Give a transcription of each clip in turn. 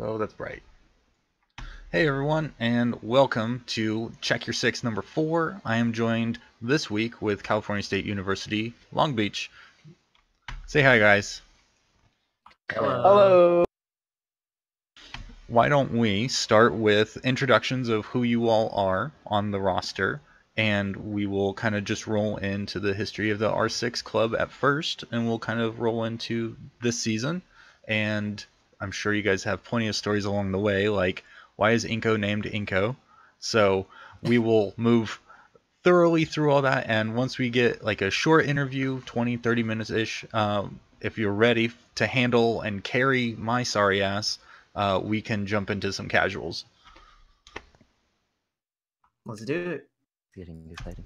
Oh, that's bright. Hey everyone, and welcome to Check Your Six number 4. I am joined this week with California State University, Long Beach. Say hi, guys. Hello. Why don't we start with introductions of who you all are on the roster, and we will kind of just roll into the history of the R6 club at first, and we'll kind of roll into this season. And I'm sure you guys have plenty of stories along the way, like why is Inko named Inko? So we will move thoroughly through all that, and once we get like a short interview, 20-30 minutes ish, if you're ready to handle and carry my sorry ass, we can jump into some casuals. Let's do it. It's getting exciting.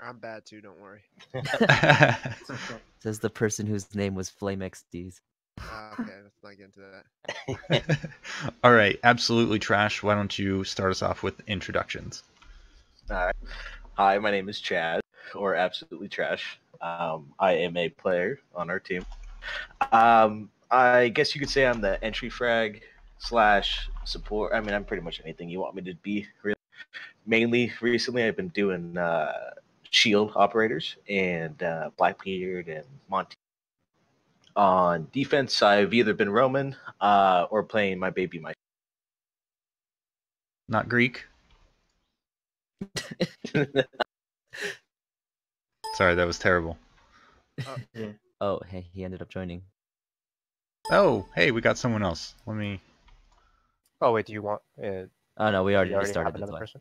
I'm bad too, don't worry. It's okay. Says the person whose name was FlameXDs. Okay, let's not get into that. All right, absolutely trash. Why don't you start us off with introductions? All right. Hi, my name is Chad, or Absolutely Trash. I am a player on our team. I guess you could say I'm the entry frag / support. I mean, I'm pretty much anything you want me to be. Really. Mainly, recently, I've been doing shield operators and Blackbeard and Monty. On defense, I've either been Roman or playing my baby Mike. Not Greek? Sorry, that was terrible. Yeah. Oh, hey, he ended up joining. Oh, hey, we got someone else. Let me... Oh wait, do you want? Oh no, we already, you already started. have That's another why. person.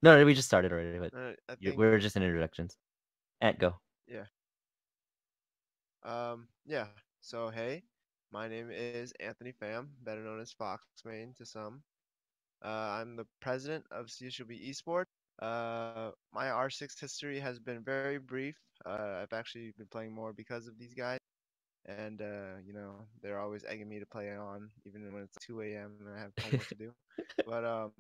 No, we just started already. But I think, we're just in introductions. Ant, go. yeah. So hey, my name is Anthony Pham, better known as Foxmain to some. I'm the president of CSUB Esports. My R6 history has been very brief. I've actually been playing more because of these guys, and they're always egging me to play on, even when it's 2 a.m. and I have homework to do. But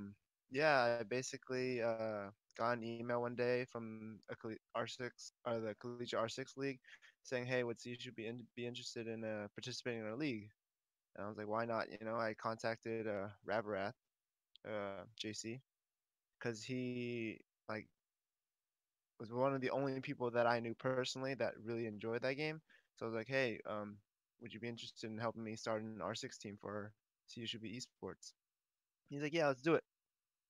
yeah, I basically got an email one day from R6 or the Collegiate R6 League saying, "Hey, would you should be interested in participating in our league?" And I was like, "Why not?" I contacted Ravarath, JC, because he was one of the only people that I knew personally that really enjoyed that game. So I was like, "Hey, would you be interested in helping me start an R6 team for CSUB Esports?" He's like, "Yeah, let's do it."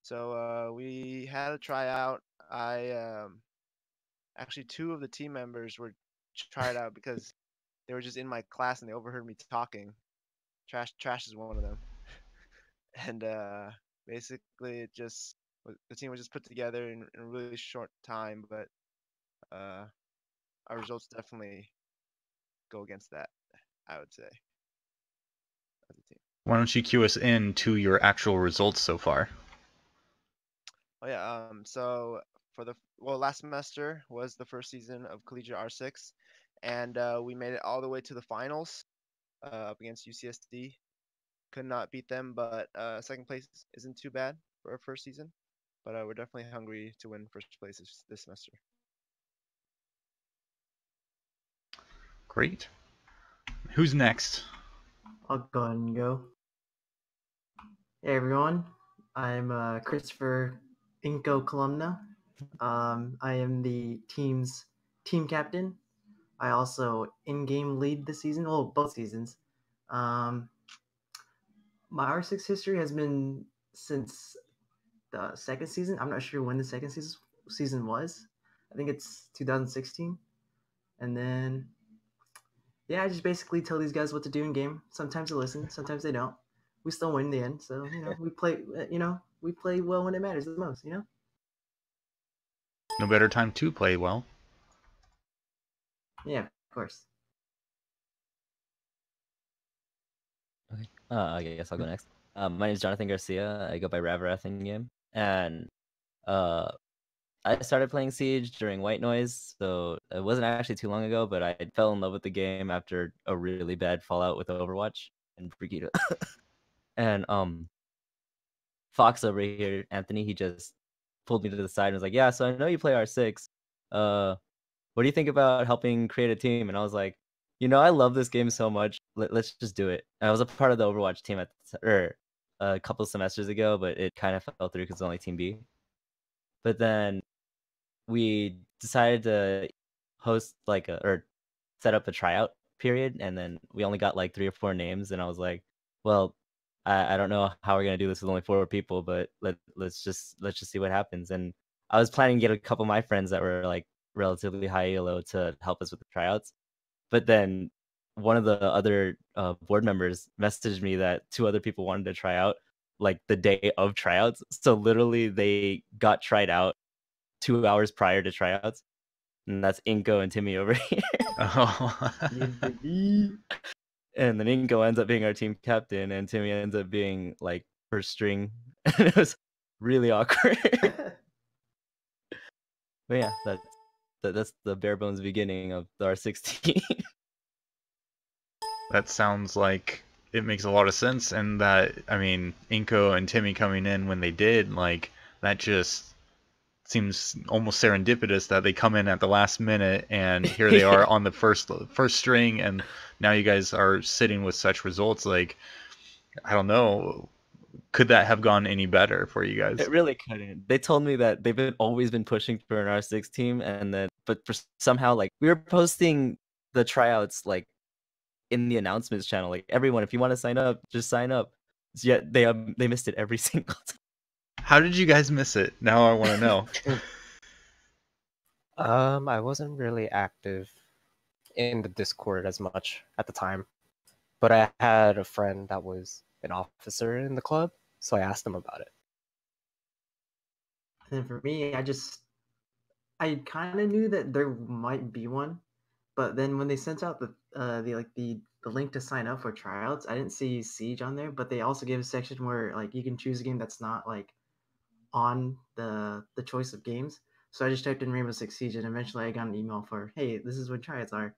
So we had a tryout. Actually, two of the team members were tried out because they were just in my class and they overheard me talking. Trash is one of them. And basically, the team was just put together in a really short time, but our results definitely go against that, I would say, as a team. Why don't you cue us in to your actual results so far? Oh yeah. So last semester was the first season of Collegiate R6, and we made it all the way to the finals up against UCSD. Could not beat them, but second place isn't too bad for our first season. But we're definitely hungry to win first place this semester. Great. Who's next? I'll go ahead and go. Hey everyone, I'm Christopher Inko Columna. I am the team's team captain. I also in-game lead this season, well, both seasons. My R6 history has been since the second season. I'm not sure when the second season was. I think it's 2016. And then, yeah, I just basically tell these guys what to do in game. Sometimes they listen, sometimes they don't. We still win in the end, so we play. We play well when it matters the most. No better time to play well. Yeah, of course. Okay. I guess I'll go next. My name is Jonathan Garcia. I go by Ravarath in game, and I started playing Siege during White Noise, so it wasn't actually too long ago, but I fell in love with the game after a really bad fallout with Overwatch and Brigitte. And Fox over here, Anthony, he just pulled me to the side and was like, "Yeah, so I know you play R6. What do you think about helping create a team?" And I was like, I love this game so much. let's just do it. I was a part of the Overwatch team a couple semesters ago, but it kind of fell through because it's only Team B. But then we decided to host or set up a tryout period, and then we only got like 3 or 4 names, and I was like, well, I don't know how we're gonna do this with only 4 people, but let's just see what happens. And I was planning to get a couple of my friends that were like relatively high elo to help us with the tryouts, but then one of the other board members messaged me that 2 other people wanted to try out like the day of tryouts. So literally they got tried out 2 hours prior to tryouts, and that's Inko and Timmy over here. Oh. And then Inko ends up being our team captain, and Timmy ends up being like first string. And it was really awkward. But yeah, that's the bare bones beginning of the R16. That sounds like it makes a lot of sense, and that, I mean, Inko and Timmy coming in when they did, like, that just seems almost serendipitous that they come in at the last minute, and here they are on the first string, and now you guys are sitting with such results. Like, I don't know, could that have gone any better for you guys? It really couldn't. They told me that they've always been pushing for an R6 team, and that somehow like we were posting the tryouts like in the announcements channel, like, everyone, if you want to sign up, just sign up. Yet they missed it every single time. How did you guys miss it? Now I want to know. I wasn't really active in the Discord as much at the time, but I had a friend that was an officer in the club, so I asked him about it. And for me, I kind of knew that there might be one, but then when they sent out the link to sign up for tryouts, I didn't see Siege on there. But they also gave a section where like you can choose a game that's not like on the choice of games. So I just typed in Rainbow Six Siege, and eventually I got an email for, hey, this is when tryouts are,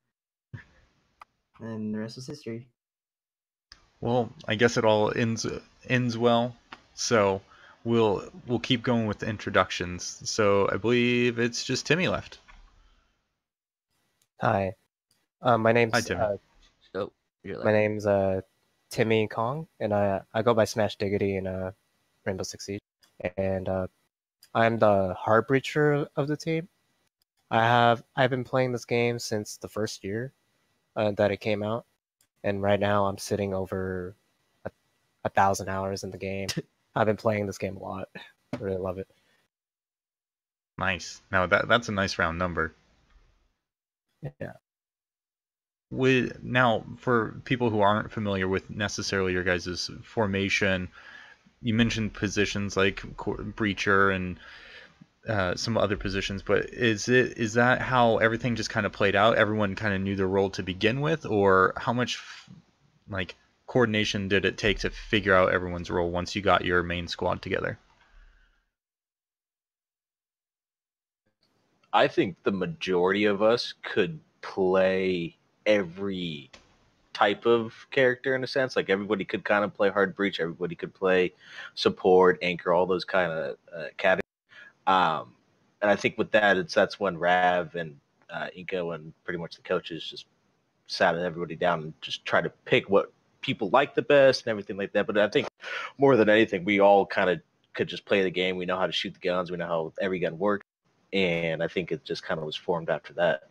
and the rest was history. Well, I guess it all ends well. So we'll keep going with the introductions. So I believe it's just Timmy left. Hi, my name's Hi, Timmy. Oh, you're my name's Timmy Kong, and I go by Smash Diggity in Rainbow Six Siege, and I'm the Heartbreacher of the team. I've been playing this game since the first year that it came out, and right now I'm sitting over 1,000 hours in the game. I've been playing this game a lot. I really love it. Nice. Now that's a nice round number. Yeah. Now, for people who aren't familiar with necessarily your guys' formation, you mentioned positions like breacher and some other positions, but is that how everything just kind of played out? Everyone kind of knew their role to begin with, or how much like coordination did it take to figure out everyone's role once you got your main squad together? I think the majority of us could play every type of character in a sense. Like, everybody could kind of play hard breach, everybody could play support, anchor, all those kind of categories. And I think with that, that's when Rav and Inko and pretty much the coaches just sat everybody down and just try to pick what people like the best and everything like that. But I think more than anything, we all kind of could just play the game. We know how to shoot the guns. We know how every gun works. And I think it just kind of was formed after that.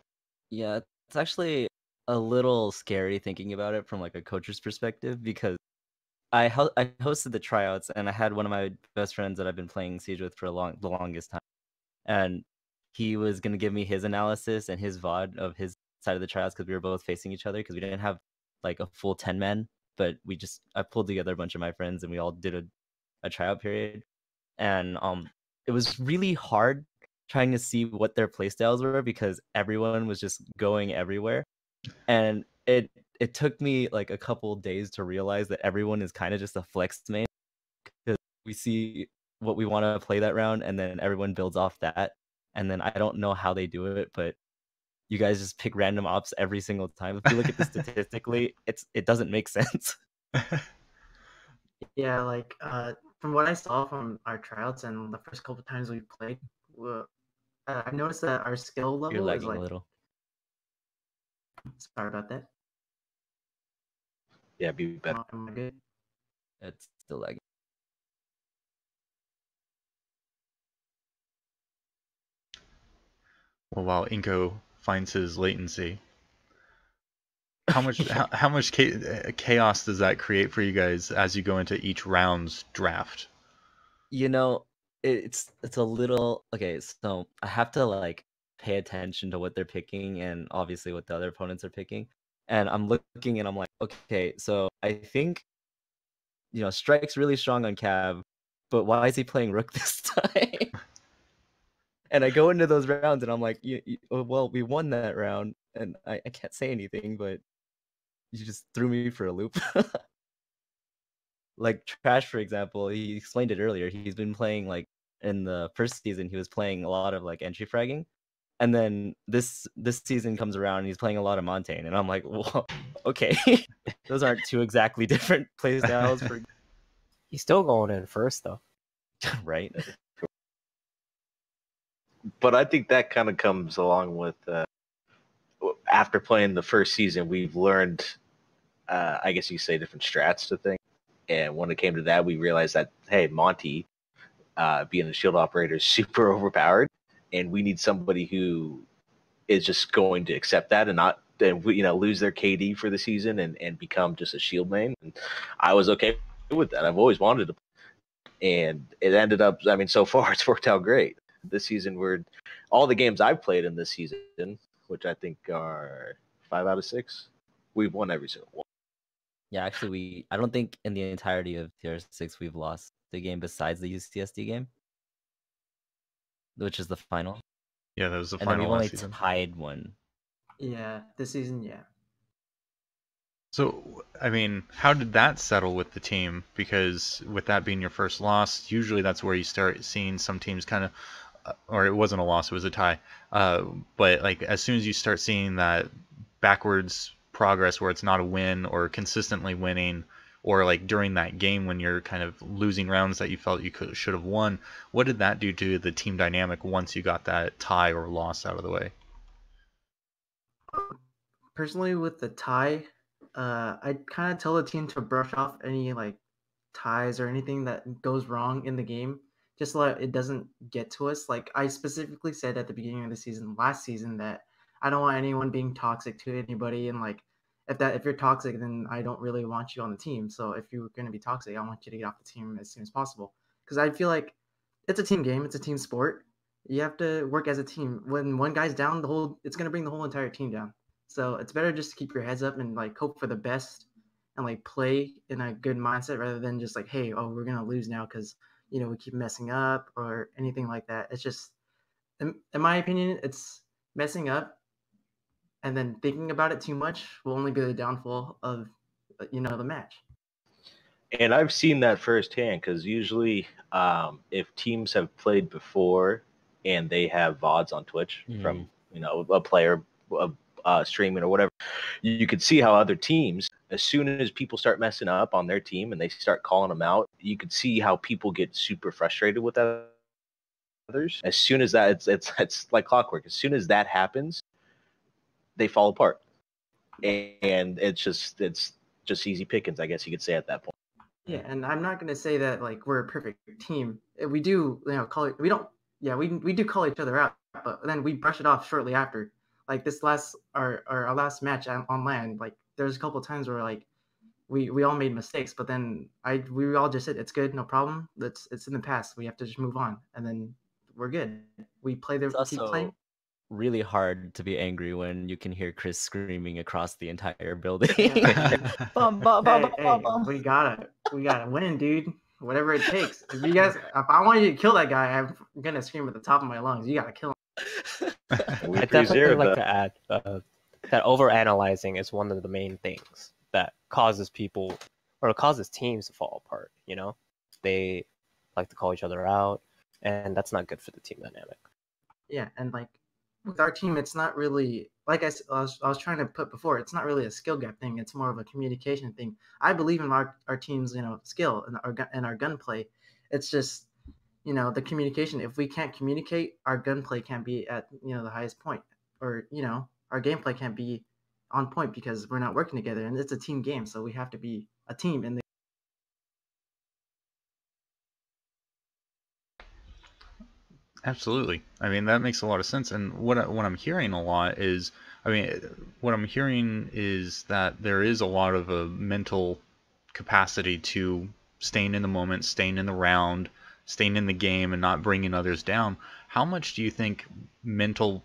Yeah, it's actually a little scary thinking about it from like a coach's perspective, because I hosted the tryouts, and I had one of my best friends that I've been playing Siege with for the longest time, and he was gonna give me his analysis and his VOD of his side of the tryouts, because we were both facing each other, because we didn't have like a full 10-man, but I pulled together a bunch of my friends, and we all did a tryout period, and it was really hard trying to see what their playstyles were, because everyone was just going everywhere, and it took me like a couple days to realize that everyone is kind of just a flex main, because we see what we want to play that round, and then everyone builds off that, and then I don't know how they do it, but you guys just pick random ops every single time. If you look at this statistically, it doesn't make sense. Yeah, like from what I saw from our tryouts and the first couple times we played, I noticed that our skill You're level is lagging like. a little. Sorry about that. Yeah, be better. Am I good? It's still lagging. Well, while Inko finds his latency, how much how much chaos does that create for you guys as you go into each round's draft? You know, it's a little okay. So I have to like pay attention to what they're picking and obviously what the other opponents are picking. And I'm looking and I'm like, okay, so I think Strike's really strong on Cav, but why is he playing Rook this time? And I go into those rounds and I'm like, well, we won that round, and I can't say anything, but you just threw me for a loop. Like Trash, for example, he explained it earlier. He's been playing like in the first season, he was playing a lot of like entry fragging, and then this season comes around and he's playing a lot of Montane, and I'm like, well, okay, those aren't two exactly different play styles for He's still going in first though. right. But I think that kind of comes along with after playing the first season, we've learned, I guess you could say, different strats to things. And when it came to that, we realized that, hey, Monty, being a shield operator, is super overpowered, and we need somebody who is just going to accept that and not, lose their KD for the season and become just a shield main. And I was okay with that. I've always wanted to, and it ended up. I mean, so far it's worked out great. This season, all the games I've played in this season, which I think are 5 out of 6, we've won every single one. Yeah, actually, I don't think in the entirety of Tier 6 we've lost the game besides the UCSD game, which is the final. Yeah, that was the And then final we've only last season. tied one. Yeah, this season, yeah. So, I mean, how did that settle with the team? Because with that being your first loss, usually that's where you start seeing some teams kind of, or it wasn't a loss, it was a tie. But like as soon as you start seeing that backwards progress where it's not a win or consistently winning, or like during that game when you're kind of losing rounds that you felt you should have won, what did that do to the team dynamic once you got that tie or loss out of the way? Personally, with the tie, I'd kind of tell the team to brush off any like ties or anything that goes wrong in the game, just so that it doesn't get to us. Like I specifically said at the beginning of the season, last season, that I don't want anyone being toxic to anybody, and like if you're toxic, then I don't really want you on the team. So if you're going to be toxic, I want you to get off the team as soon as possible, because I feel like it's a team game, it's a team sport. You have to work as a team. When one guy's down, it's going to bring the whole entire team down. So it's better just to keep your heads up and like hope for the best and like play in a good mindset rather than just like, hey, oh, we're gonna lose now because we keep messing up or anything like that. It's just, in my opinion, it's messing up and then thinking about it too much will only be the downfall of the match. And I've seen that firsthand because usually, if teams have played before and they have VODs on Twitch from a player streaming or whatever, you could see how other teams, as soon as people start messing up on their team and they start calling them out, you could see how people get super frustrated with others. As soon as that, it's like clockwork. As soon as that happens, they fall apart, and it's just easy pickings, I guess you could say at that point. Yeah, and I'm not gonna say that like we're a perfect team. We do, call it. We don't. Yeah, we do call each other out, but then we brush it off shortly after. Like this our last match on land. Like there's a couple of times where like we all made mistakes, but then we all just said it's good, no problem. It's in the past. We have to just move on, and then we're good. We keep playing. Really hard to be angry when you can hear Chris screaming across the entire building. Bum, bum, bum, hey, we gotta win, dude. Whatever it takes. If I want you to kill that guy, I'm gonna scream at the top of my lungs. You gotta kill him. I definitely like to add that overanalyzing is one of the main things that causes people or causes teams to fall apart. They like to call each other out, and that's not good for the team dynamic. Yeah, and like with our team, it's not really like I was trying to put before. It's not really a skill gap thing. It's more of a communication thing. I believe in our team's skill and our gunplay. It's just the communication. If we can't communicate, our gunplay can't be at the highest point, or our gameplay can't be on point because we're not working together, and it's a team game, so we have to be a team. And Absolutely. I mean, that makes a lot of sense. And what I'm hearing a lot is, I mean, what I'm hearing is that there is a lot of a mental capacity to staying in the moment, staying in the round, staying in the game, and not bringing others down. How much do you think mental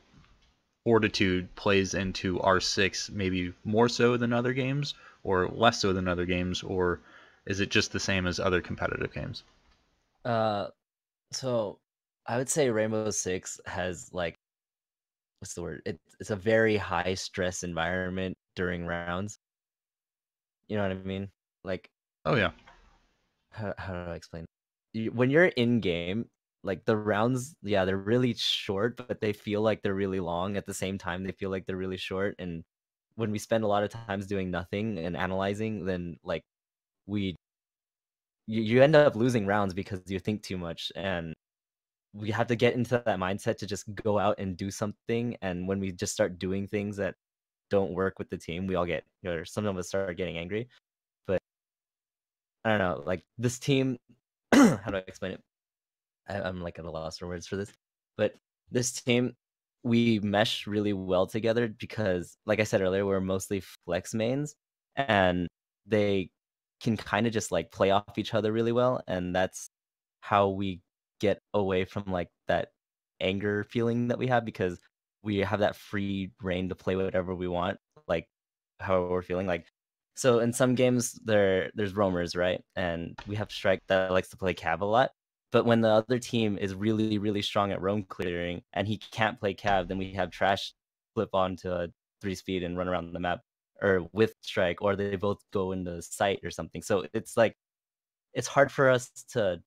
fortitude plays into R6, maybe more so than other games, or less so than other games, or is it just the same as other competitive games? So I would say Rainbow Six has like, what's the word? It's a very high stress environment during rounds. You know what I mean? Like, Oh yeah. how do I explain? When you're in game, like the rounds, yeah, they're really short, but they feel like they're really long. At the same time, they feel like they're really short. And when we spend a lot of times doing nothing and analyzing, then like we you end up losing rounds because you think too much, and we have to get into that mindset to just go out and do something. And when we just start doing things that don't work with the team, we all get, some of us start getting angry. But I don't know, like this team, how do I explain it? I'm like at a loss for words for this, but this team, we mesh really well together because, like I said earlier, we're mostly flex mains, and they can kind of just like play off each other really well, and that's how we get away from like that anger feeling that we have, because we have that free reign to play whatever we want, like however we're feeling. Like, so in some games there's roamers, right? And we have Strike that likes to play Cav a lot. But when the other team is really, really strong at roam clearing and he can't play Cav, then we have Trash flip onto a 3-speed and run around the map, or with Strike, or they both go into sight or something. So it's like, it's hard for us to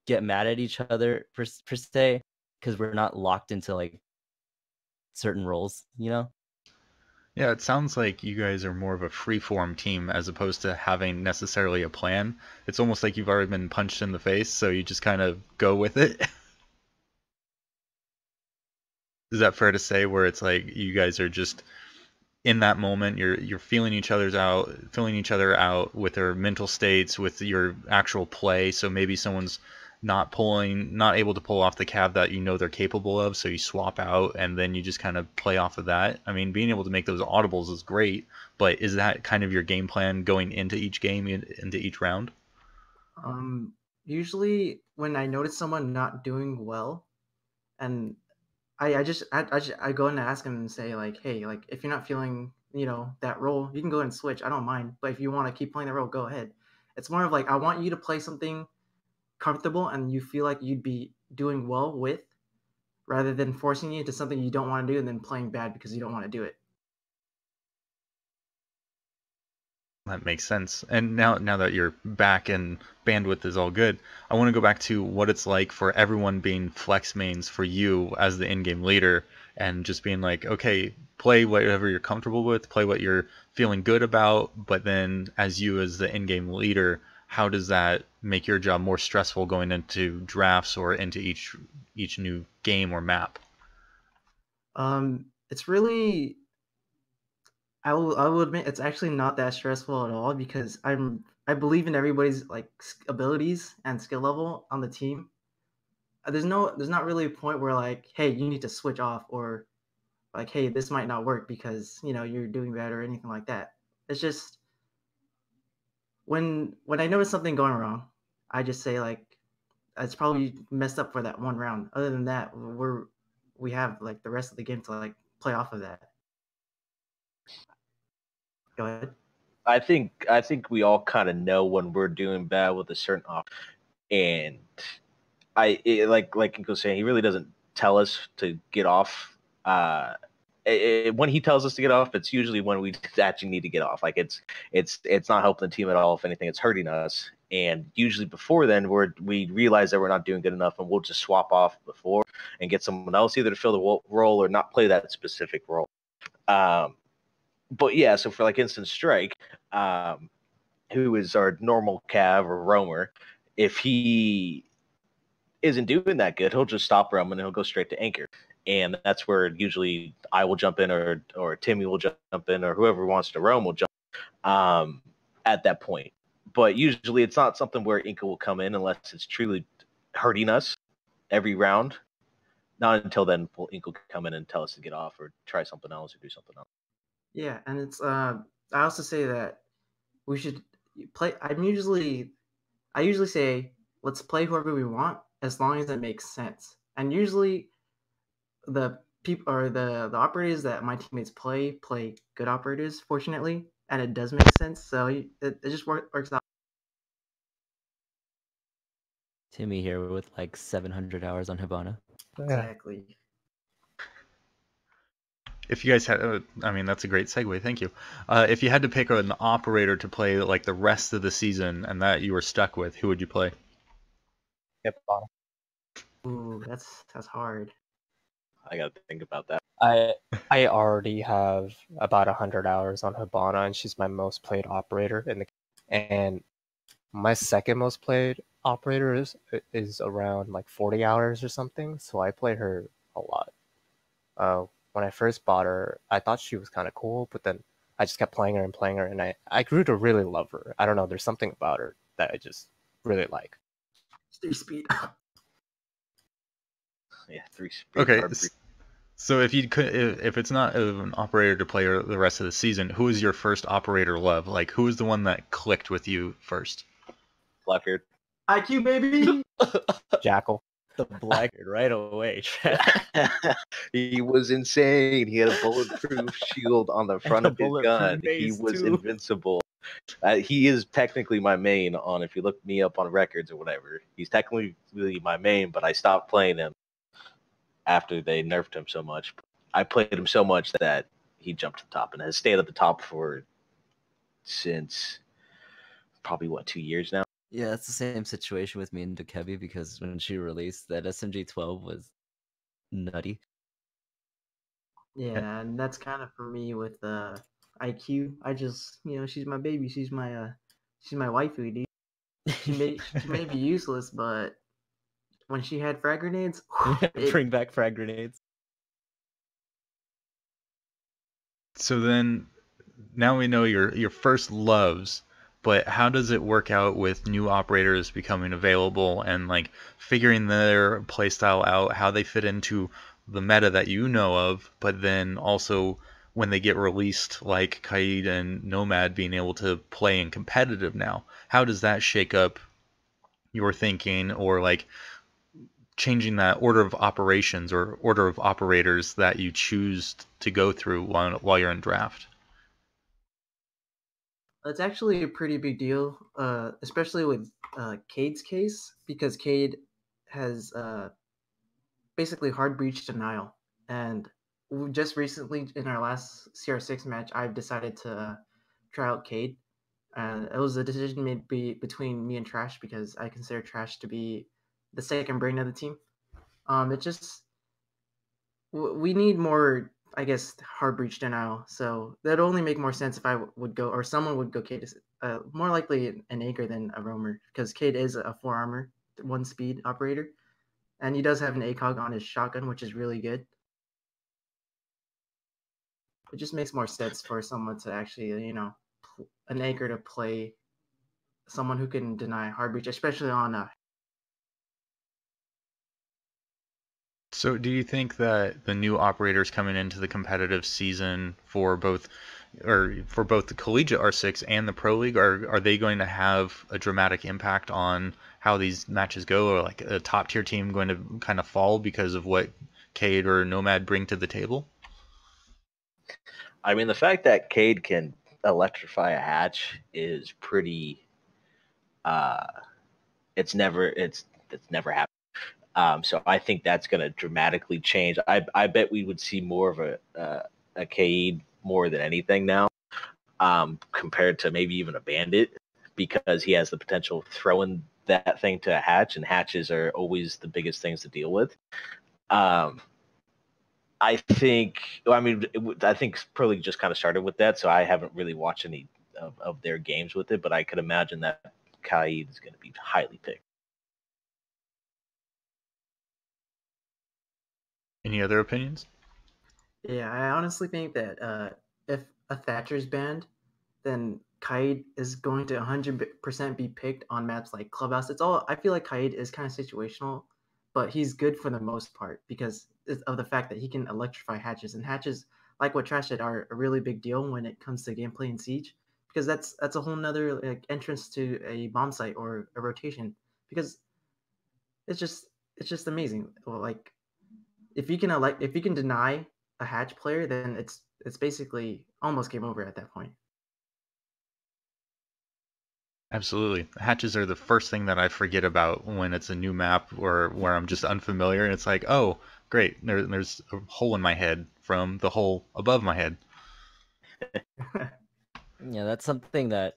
get mad at each other per se, because we're not locked into like certain roles, you know? Yeah, it sounds like you guys are more of a free-form team as opposed to having necessarily a plan. It's almost like you've already been punched in the face, so you just kind of go with it. Is that fair to say, where it's like you guys are just in that moment, you're feeling feeling each other out with their mental states, with your actual play. So maybe someone's not able to pull off the cav that you know they're capable of, so you swap out and then you just kind of play off of that. I mean, being able to make those audibles is great, but is that kind of your game plan going into each game, into each round? usually when I notice someone not doing well, and I go in and ask him and say like, hey, like if you're not feeling that role, you can go and switch. I don't mind, but if you want to keep playing that role, go ahead. It's more of like I want you to play something comfortable and you feel like you'd be doing well with, rather than forcing you to something you don't want to do and then playing bad because you don't want to do it. That makes sense. And now that you're back and bandwidth is all good, I want to go back to what it's like for everyone being flex mains for you as the in-game leader, and just being like, okay, play whatever you're comfortable with, play what you're feeling good about, but then as you as the in-game leader, how does that make your job more stressful going into drafts or into each new game or map? It's really, I will admit it's actually not that stressful at all because I believe in everybody's like abilities and skill level on the team. There's not really a point where like, hey, you need to switch off, or like, hey, this might not work because you're doing bad or anything like that. It's just when I notice something going wrong, I just say like, it's probably messed up for that one round. Other than that, we have like the rest of the game to like play off of that. Go ahead. I think we all kind of know when we're doing bad with a certain off, and like Inko saying, he really doesn't tell us to get off. When he tells us to get off, it's usually when we actually need to get off. Like it's not helping the team at all. If anything, it's hurting us. And usually before then, we realize that we're not doing good enough, and we'll just swap off before and get someone else either to fill the role or not play that specific role. But yeah, so for like instance, Strike, who is our normal Cav or roamer, if he isn't doing that good, he'll just stop roaming and he'll go straight to anchor. and that's where usually I will jump in, or Timmy will jump in, or whoever wants to roam will jump at that point. But usually it's not something where Inca will come in unless it's truly hurting us every round. Not until then will Inca come in and tell us to get off or try something else or do something else. Yeah, and it's I also say that we should play. I usually say let's play whoever we want as long as it makes sense. And usually the people or the operators that my teammates play good operators, fortunately, and it does make sense. So it just works out. Timmy here with like 700 hours on Hibana. Yeah. Exactly. If you guys had, I mean, that's a great segue. Thank you. If you had to pick an operator to play like the rest of the season and that you were stuck with, who would you play? Hibana. Ooh, that's hard. I got to think about that. I already have about 100 hours on Hibana, and she's my most played operator in the. And my second most played operator is around like 40 hours or something. So I play her a lot. When I first bought her, I thought she was kind of cool, but then I just kept playing her, and I grew to really love her. I don't know, there's something about her that I just really like. 3 speed. Yeah, 3 speed. Okay, hard so if you could, if it's not an operator to play the rest of the season, who is your first operator love? Like, who is the one that clicked with you first? Blackbeard. IQ baby. Jackal. The Blackbeard right away. He was insane. He had a bulletproof shield on the front a of his bulletproof gun. He base, was too. invincible. He is technically my main on, if you look me up on records or whatever, he's technically my main, but I stopped playing him after they nerfed him so much. I played him so much that he jumped to the top and has stayed at the top since probably 2 years now. Yeah, it's the same situation with me and Dokebi because when she released that SMG-12 was nutty. Yeah, and that's kind of for me with IQ. I just, she's my baby. She's my waifu, dude. She may be useless, but when she had frag grenades, Bring back frag grenades. So then, now we know your first loves, but how does it work out with new operators becoming available and like figuring their playstyle out, how they fit into the meta that you know of, but then also when they get released, like Kaid and Nomad being able to play in competitive now, how does that shake up your thinking or like changing that order of operations or order of operators that you choose to go through while you're in draft? It's actually a pretty big deal, especially with Cade's case, because Cade has basically hard breach denial. And just recently, in our last CR6 match, I've decided to try out Cade. It was a decision made between me and Trash because I consider Trash to be the second brain of the team. It just we need more, I guess, hard breach denial. So that'd only make more sense if I would go, or someone would go Cade. More likely an Aegir than a Roamer, because Cade is a 4 armor, 1 speed operator, and he does have an ACOG on his shotgun, which is really good. It just makes more sense for someone to actually, an Aegir to play someone who can deny hard breach, especially on a. So do you think that the new operators coming into the competitive season for both the collegiate R6 and the Pro League, are they going to have a dramatic impact on how these matches go, or like a top tier team going to kind of fall because of what Cade or Nomad bring to the table? I mean, the fact that Cade can electrify a hatch is pretty. It's never happened. So I think that's going to dramatically change. I bet we would see more of a Cade more than anything now, compared to maybe even a Bandit, because he has the potential of throwing that thing to a hatch, and hatches are always the biggest things to deal with. I think Pro League just kind of started with that, so I haven't really watched any of their games with it, but I could imagine that Kaid is going to be highly picked. Any other opinions? Yeah, I honestly think that if a Thatcher's banned, then Kaid is going to 100% be picked on maps like Clubhouse. It's all I feel like Kaid is kind of situational, but he's good for the most part because of the fact that he can electrify hatches, and hatches, like what Trash said, are a really big deal when it comes to gameplay in Siege because that's a whole nother like, entrance to a bomb site or a rotation because it's just it's just amazing. Well, like if you can deny a hatch player, then it's basically almost game over at that point. Absolutely. Hatches are the first thing that I forget about when it's a new map or where I'm just unfamiliar, and it's like, oh, great, there's a hole in my head from the hole above my head. Yeah, that's something that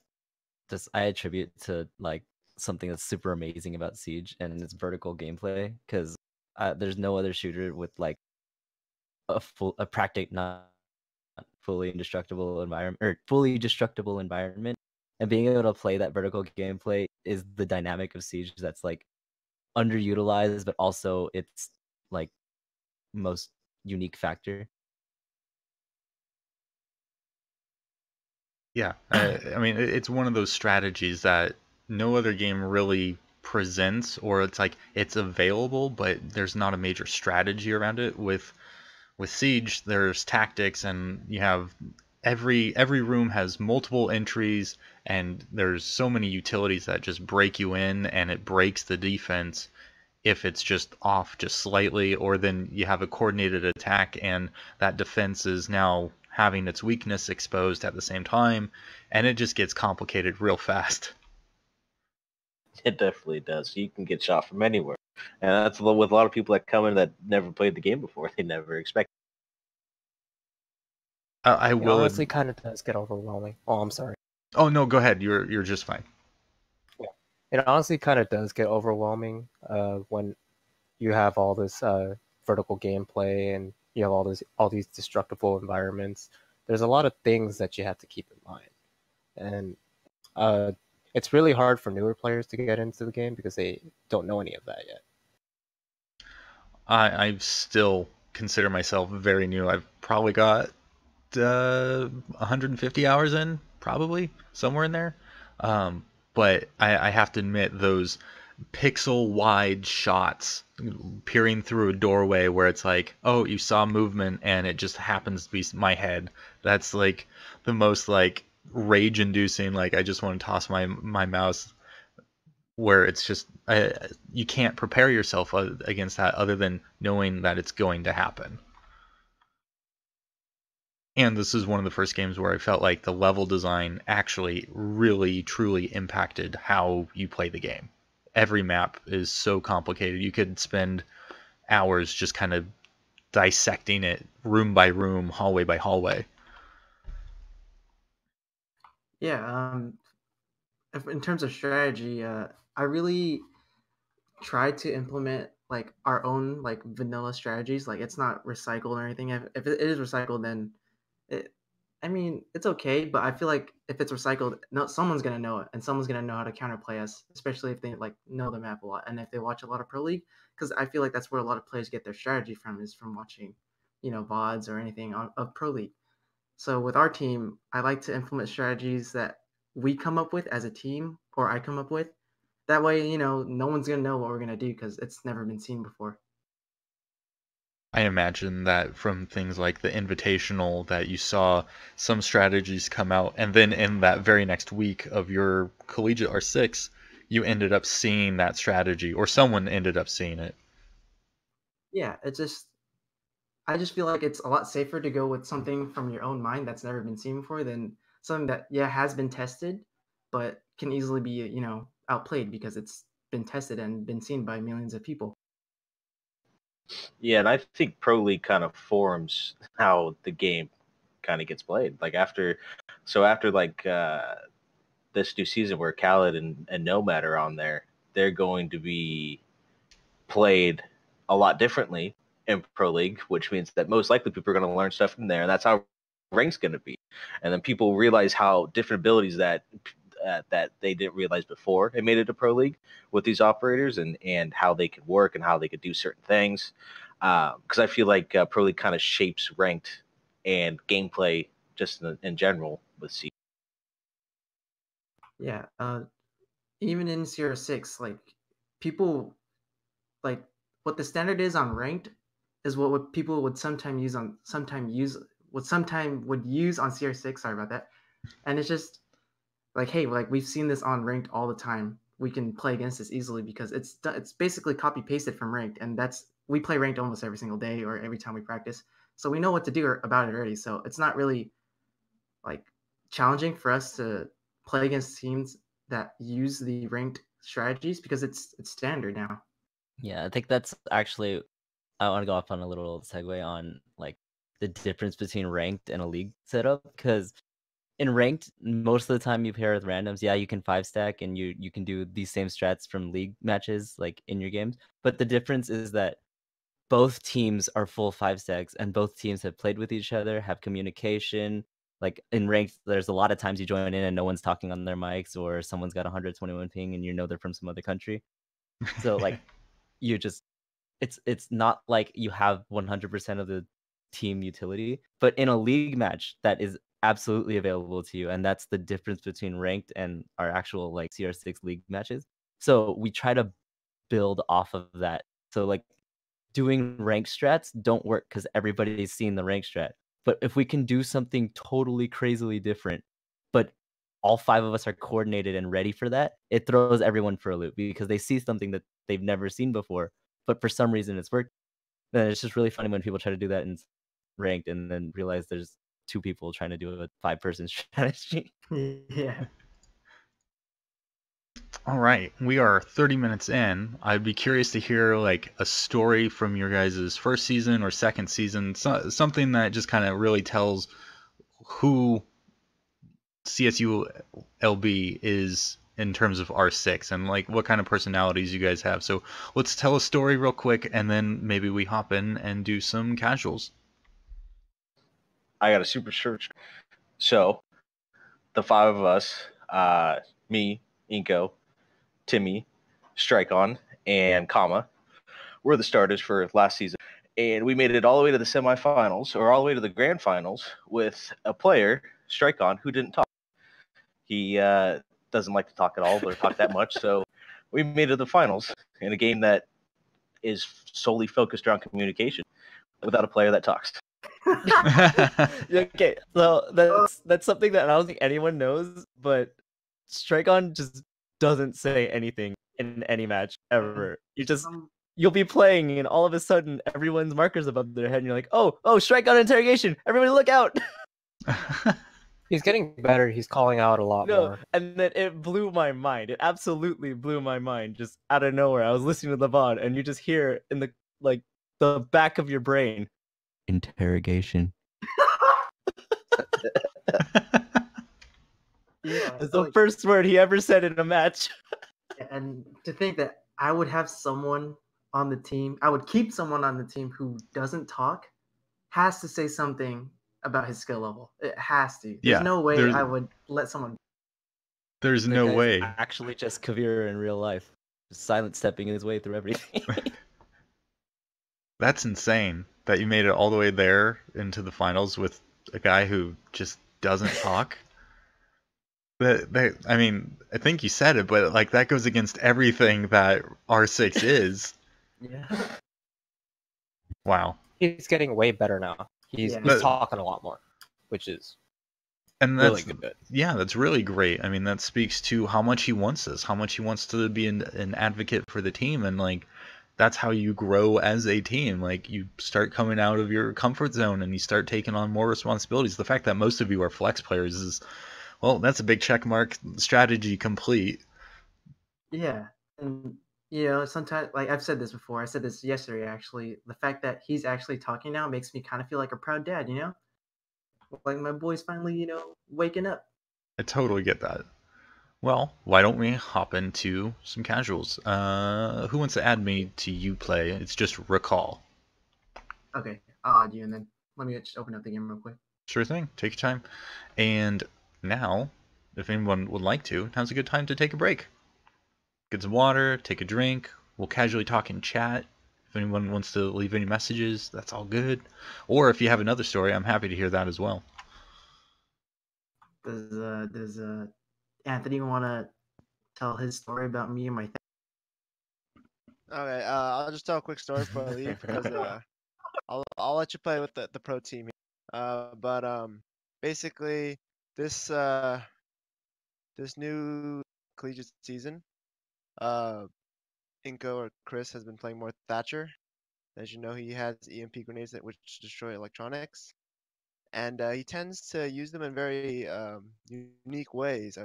just I attribute to like something that's super amazing about Siege and its vertical gameplay because there's no other shooter with like a practic not fully indestructible environment or fully destructible environment, and being able to play that vertical gameplay is the dynamic of Siege that's like underutilized, but also its like most unique factor. Yeah, I mean, it's one of those strategies that no other game really presents, or it's like it's available, but there's not a major strategy around it. With Siege, there's tactics, and you have every room has multiple entries, and there's so many utilities that just break you in, and it breaks the defense if it's just off just slightly, or then you have a coordinated attack and that defense is now having its weakness exposed at the same time, and it just gets complicated real fast. It definitely does. You can get shot from anywhere, and that's with a lot of people that come in that never played the game before. They never expect. I It will. honestly kind of does get overwhelming. Oh, I'm sorry. Oh no, go ahead. You're just fine. Yeah, it honestly kind of does get overwhelming when you have all this vertical gameplay and you have all these destructible environments. There's a lot of things that you have to keep in mind, and it's really hard for newer players to get into the game because they don't know any of that yet. I still consider myself very new. I've probably got 150 hours in, probably somewhere in there. But I have to admit, those pixel wide shots peering through a doorway where it's like, oh, you saw movement and it just happens to be my head. That's like the most like rage inducing. Like I just want to toss my mouse, where it's just you can't prepare yourself against that other than knowing that it's going to happen. And this is one of the first games where I felt like the level design actually really truly impacted how you play the game. Every map is so complicated. You could spend hours just kind of dissecting it room by room, hallway by hallway. Yeah, in terms of strategy, I really try to implement like our own like vanilla strategies. Like it's not recycled or anything. If it is recycled, then it, I mean, it's okay. But I feel like if it's recycled, no, someone's gonna know it, and someone's gonna know how to counterplay us, especially if they like know the map a lot and if they watch a lot of Pro League. Because I feel like that's where a lot of players get their strategy from is from watching, VODs or anything of Pro League. So with our team, I like to implement strategies that we come up with as a team or I come up with. That way, no one's going to know what we're going to do because it's never been seen before. I imagine that from things like the Invitational that you saw some strategies come out, and then in that very next week of your Collegiate R6, you ended up seeing that strategy, or someone ended up seeing it. Yeah, I just feel like it's a lot safer to go with something from your own mind that's never been seen before than something that, yeah, has been tested, but can easily be, outplayed because it's been tested and been seen by millions of people. Yeah, and I think Pro League kind of forms how the game kind of gets played. Like after like this new season where Khaled and Nomad are on there, they're going to be played a lot differently in Pro League, which means that most likely people are going to learn stuff from there, and that's how rank's going to be. And then people realize how different abilities that they didn't realize before they made it to Pro League with these operators, and how they could work and how they could do certain things. because I feel like Pro League kind of shapes ranked and gameplay just in general with Siege. Yeah. Even in CR6, like people like what the standard is on ranked is what people would sometime use on sometime would use on CR6. Sorry about that. And it's just like, hey, like we've seen this on ranked all the time. We can play against this easily because it's basically copy pasted from ranked, and we play ranked almost every single day or every time we practice, so we know what to do about it already. So it's not really like challenging for us to play against teams that use the ranked strategies because it's standard now. Yeah, I think that's actually. I want to go off on a little segue on like the difference between ranked and a league setup, because in ranked, most of the time you pair with randoms. Yeah, you can 5-stack and you can do these same strats from league matches like in your games. But the difference is that both teams are full 5-stacks and both teams have played with each other, have communication. Like in ranked, there's a lot of times you join in and no one's talking on their mics, or someone's got 121 ping and you know they're from some other country. So like you just it's not like you have 100% of the team utility, but in a league match that is absolutely available to you, and that's the difference between ranked and our actual like CR6 league matches. So we try to build off of that. So like doing rank strats don't work because everybody's seen the rank strat. But if we can do something totally crazily different, but all 5 of us are coordinated and ready for that, it throws everyone for a loop because they see something that they've never seen before, but for some reason it's worked. Then it's just really funny when people try to do that in ranked and then realize there's 2 people trying to do a 5-person strategy. Yeah. All right, we are 30 minutes in. I'd be curious to hear like a story from your guys' first season or second season, something that just kind of really tells who CSU LB is in terms of R6 and like what kind of personalities you guys have. So let's tell a story real quick and then maybe we hop in and do some casuals. I got a super search. So the 5 of us, me, Inko, Timmy, Strike-On, and Kama, were the starters for last season. And we made it all the way to the semifinals, or all the way to the grand finals, with a player, Strike-On, who didn't talk. He doesn't like to talk at all, or talk that much. So we made it to the finals in a game that is solely focused around communication without a player that talks. Okay, so that's something that I don't think anyone knows, but Strike-On just doesn't say anything in any match ever. You'll be playing and all of a sudden everyone's markers above their head and you're like, oh, Strike-On interrogation, everybody look out. He's getting better. He's calling out a lot more. And then it blew my mind. It absolutely blew my mind just out of nowhere. I was listening to the VOD and you just hear in the back of your brain, interrogation. Yeah, It's the first word he ever said in a match. And to think that I would have someone on the team, I would keep someone on the team who doesn't talk, has to say something about his skill level. It has to. There's no way I would let someone. There's no way. Actually, just Kavir in real life, just silent stepping his way through everything. That's insane that you made it all the way there into the finals with a guy who just doesn't talk. I mean, I think you said it, but like that goes against everything that R6 is. Yeah. Wow. He's getting way better now. He's talking a lot more, which is really good. Yeah, that's really great. I mean, that speaks to how much he wants this, how much he wants to be an advocate for the team, and like that's how you grow as a team. Like you start coming out of your comfort zone and you start taking on more responsibilities. The fact that most of you are flex players is, well, that's a big check mark. Strategy complete. Yeah, and you know, sometimes, like I've said this before, I said this yesterday actually, the fact that he's actually talking now makes me kind of feel like a proud dad, you know? Like my boy's finally, you know, waking up. I totally get that. Well, why don't we hop into some casuals? Who wants to add me to Uplay? It's just Recall. Okay, I'll add you, and then let me just open up the game real quick. Sure thing. Take your time. And now, if anyone would like to, now's a good time to take a break. Get some water, take a drink. We'll casually talk in chat. If anyone wants to leave any messages, that's all good. Or if you have another story, I'm happy to hear that as well. Does Anthony want to tell his story about me and my? Okay, I'll just tell a quick story before I leave because I'll let you play with the pro team here. But basically this this new collegiate season, Inko or Chris has been playing more Thatcher. As you know, he has EMP grenades that which destroy electronics, and he tends to use them in very unique ways.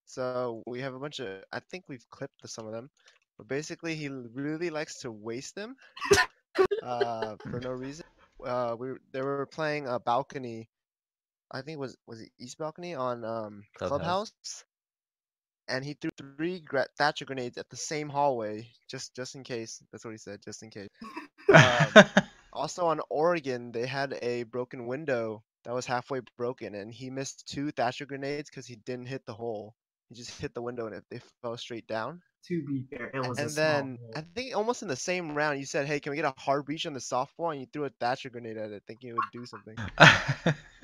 So we have a bunch of. I think we've clipped some of them, but basically he really likes to waste them for no reason. They were playing a balcony. I think was it East Balcony on Clubhouse, and he threw 3 Thatcher grenades at the same hallway just in case. That's what he said, just in case. Also on Oregon, they had a broken window that was halfway broken, and he missed 2 Thatcher grenades because he didn't hit the hole. He just hit the window and they fell straight down. To be fair, it was a And small then hole. I think almost in the same round, you said, "Hey, can we get a hard breach on the softball?" And you threw a Thatcher grenade at it, thinking it would do something.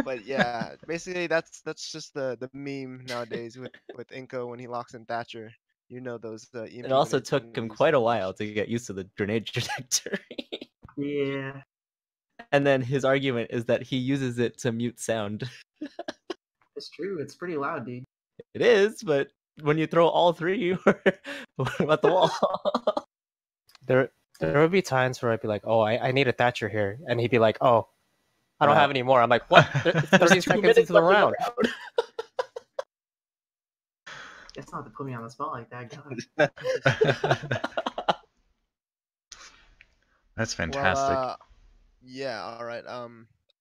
But yeah, basically that's just the meme nowadays with Inko when he locks in Thatcher. You know those EMP It also grenades are took gonna him do quite a so while much. to get used to the grenade trajectory. Yeah, And then his argument is that he uses it to mute sound. it's true. It's pretty loud, dude. It is, but when you throw all 3 at the wall. There would be times where I'd be like, "Oh, I need a Thatcher here," and he'd be like, "Oh, I don't have any more." I'm like, "What? It's 30 seconds into the round." It's not to put me on the spot like that, God. That's fantastic. Well, yeah, all right.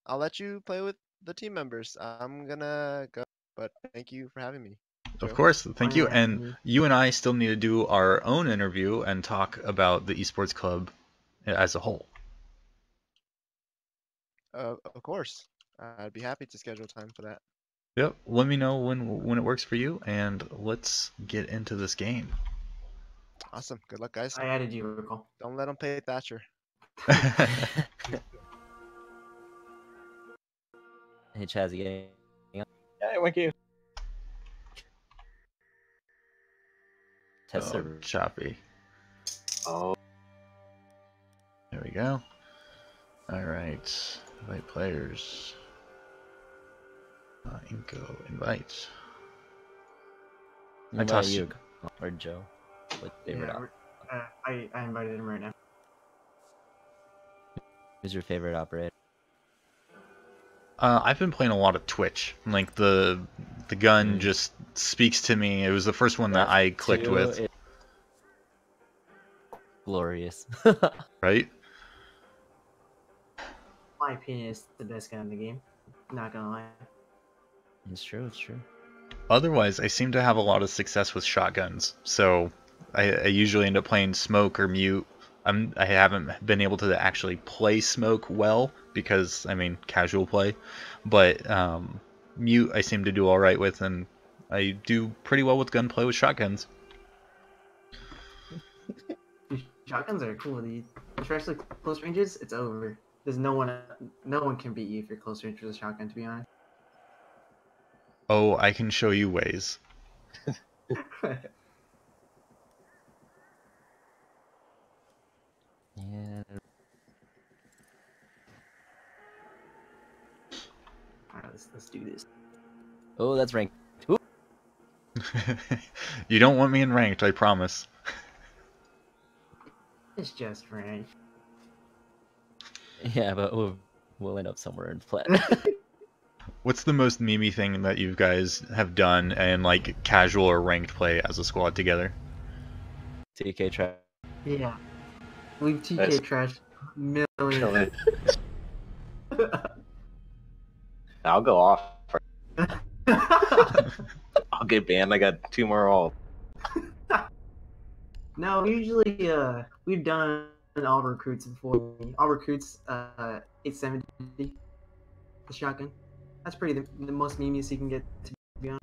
I'll let you play with the team members. I'm gonna go, but thank you for having me. Of Joe? course, thank you. Yeah, And mhm. you and I still need to do our own interview and talk about the esports club as a whole. Of course. I'd be happy to schedule time for that. Yep. Let me know when it works for you, and let's get into this game. Awesome. Good luck, guys. I added you, Recall. Don't let them play Thatcher. Hey, Chaz, you getting? Yeah, thank you. Test Oh, server. choppy. Oh, There we go. All right. Invite players. Inko, invite. What tossed about you- you or Joe? What favorite? I invited him right now. Who's your favorite operator? I've been playing a lot of Twitch. Like the gun just speaks to me. It was the first one that I clicked with, Glorious. right? My opinion is the best gun in the game. Not gonna lie. It's true. It's true. Otherwise, I seem to have a lot of success with shotguns. So I usually end up playing smoke or mute. I haven't been able to actually play smoke well because, I mean, casual play. But mute I seem to do all right with, and I do pretty well with gunplay with shotguns. Dude, shotguns are cool, dude. Especially close ranges, it's over. There's no one can beat you if you're close range with a shotgun, to be honest. Oh, I can show you ways. Yeah. Alright, let's do this. Oh, that's ranked. Ooh. You don't want me in ranked, I promise. It's just range. Yeah, but we'll end up somewhere in flat. What's the most memey thing that you guys have done in like casual or ranked play as a squad together? TK trap. Yeah. Leave TK Nice. trash millions. Really? I'll go off. I'll get banned. I got 2 more all. No, usually we've done all recruits before. All recruits 870 the shotgun. That's pretty the most memeiest you can get, to be honest.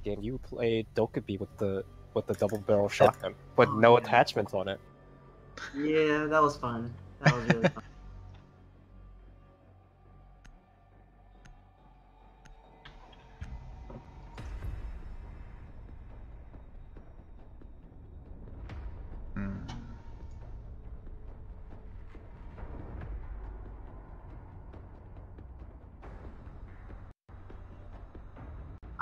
Game you played Dokkaebi with the with the double barrel shotgun with Oh, no yeah. attachments on it. Yeah, that was fun. That was really fun. Hmm.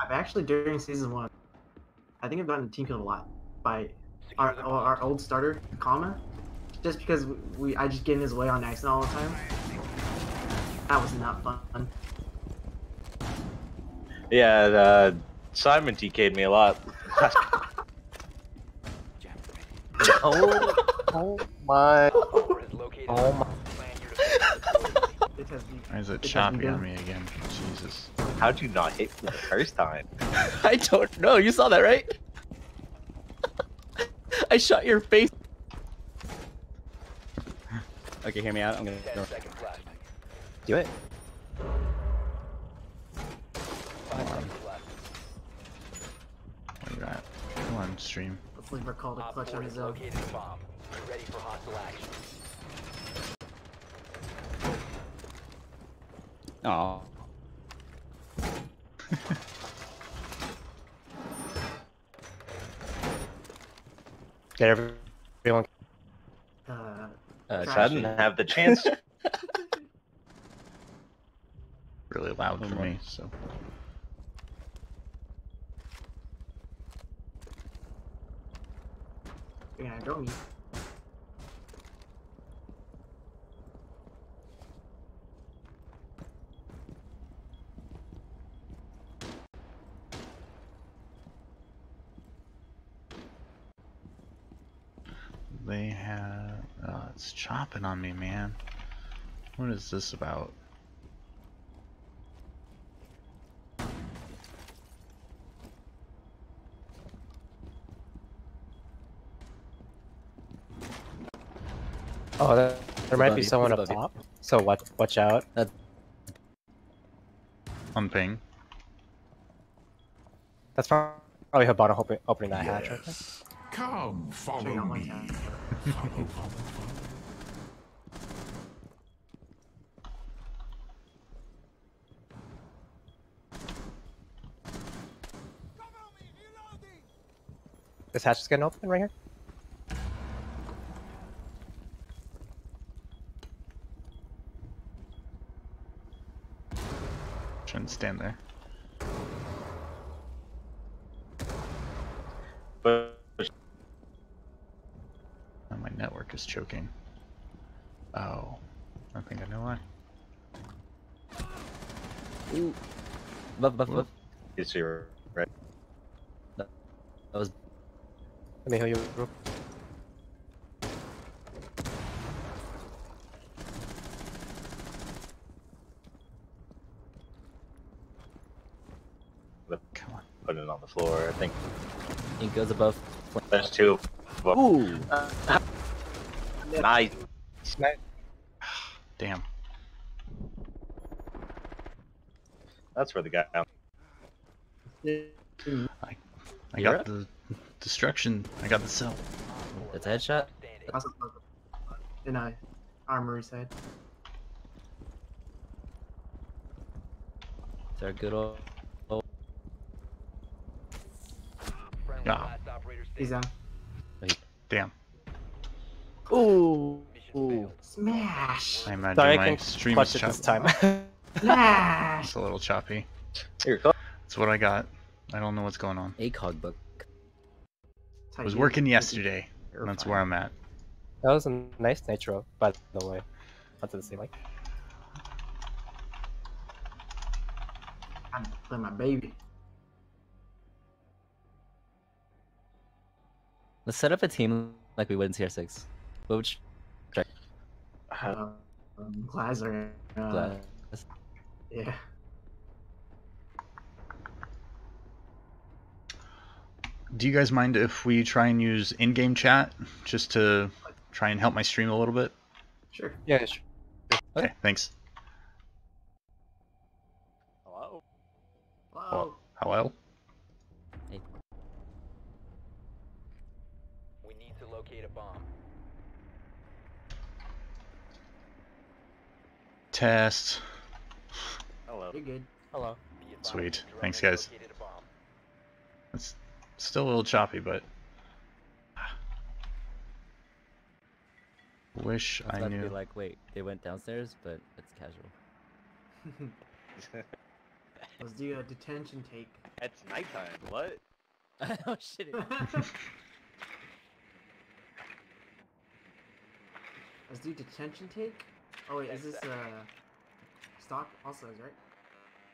I've actually during season 1, I think I've gotten team killed a lot by our old starter, Kama, just because I just get in his way on accident all the time. That was not fun. Yeah, Simon TK'd me a lot. oh my. Oh my. It has been, Why is it it has choppy been on me again? Jesus. How'd you not hit me the first time? I don't know. You saw that, right? I shot your face. Okay, hear me out. I'm gonna go. Do it. What are you at? Come on, stream. hopefully recall the clutch on his own. Oh. Get everyone. I Trash. didn't have the chance. Really loud Oh for my. me, so. You're gonna go me. They have. Oh, it's chopping on me, man. What is this about? Oh, there might above be you, someone he's up above you. top. So watch out. On ping. That's probably Hibana opening that hatch. I think. Yes. Come, Check follow out my me. tab. Follow. This hatch is getting open right here. Shouldn't stand there. But Oh, my network is choking. Oh. I think I know why. Ooh. Buff. it's here, right? That was. Let me heal you. Real- Come on. Put it on the floor. I think Ink goes above. there's two. Ooh. Nice. Damn. That's where the guy. I You're got up. the destruction. I got the cell. That's a headshot. Also, in a armory side. It's our good old. Ah, He's down. damn. Ooh. Ooh. Smash! I imagine Sorry, I my can stream clutch is it this choppy. time. Smash! It's a little choppy. Here, go. That's what I got. I don't know what's going on. ACOG book. I was working yesterday. And that's where I'm at. That was a nice nitro, by the way. Onto the ceiling. I'm playing my baby. Let's set up a team like we would in CR6. What would you Glass or Glass. yeah. Do you guys mind if we try and use in-game chat just to try and help my stream a little bit? Sure. Yeah, sure. Okay, thanks. Hello. Wow. Hello? Test. Hello. You're good. Hello. Sweet. Thanks, guys. It's still a little choppy, but wish It's I about to be knew. like, wait, they went downstairs, but it's casual. Let's do a detention take. It's nighttime. What? Oh shit. Let's do detention take. Oh wait, is this stock also is right?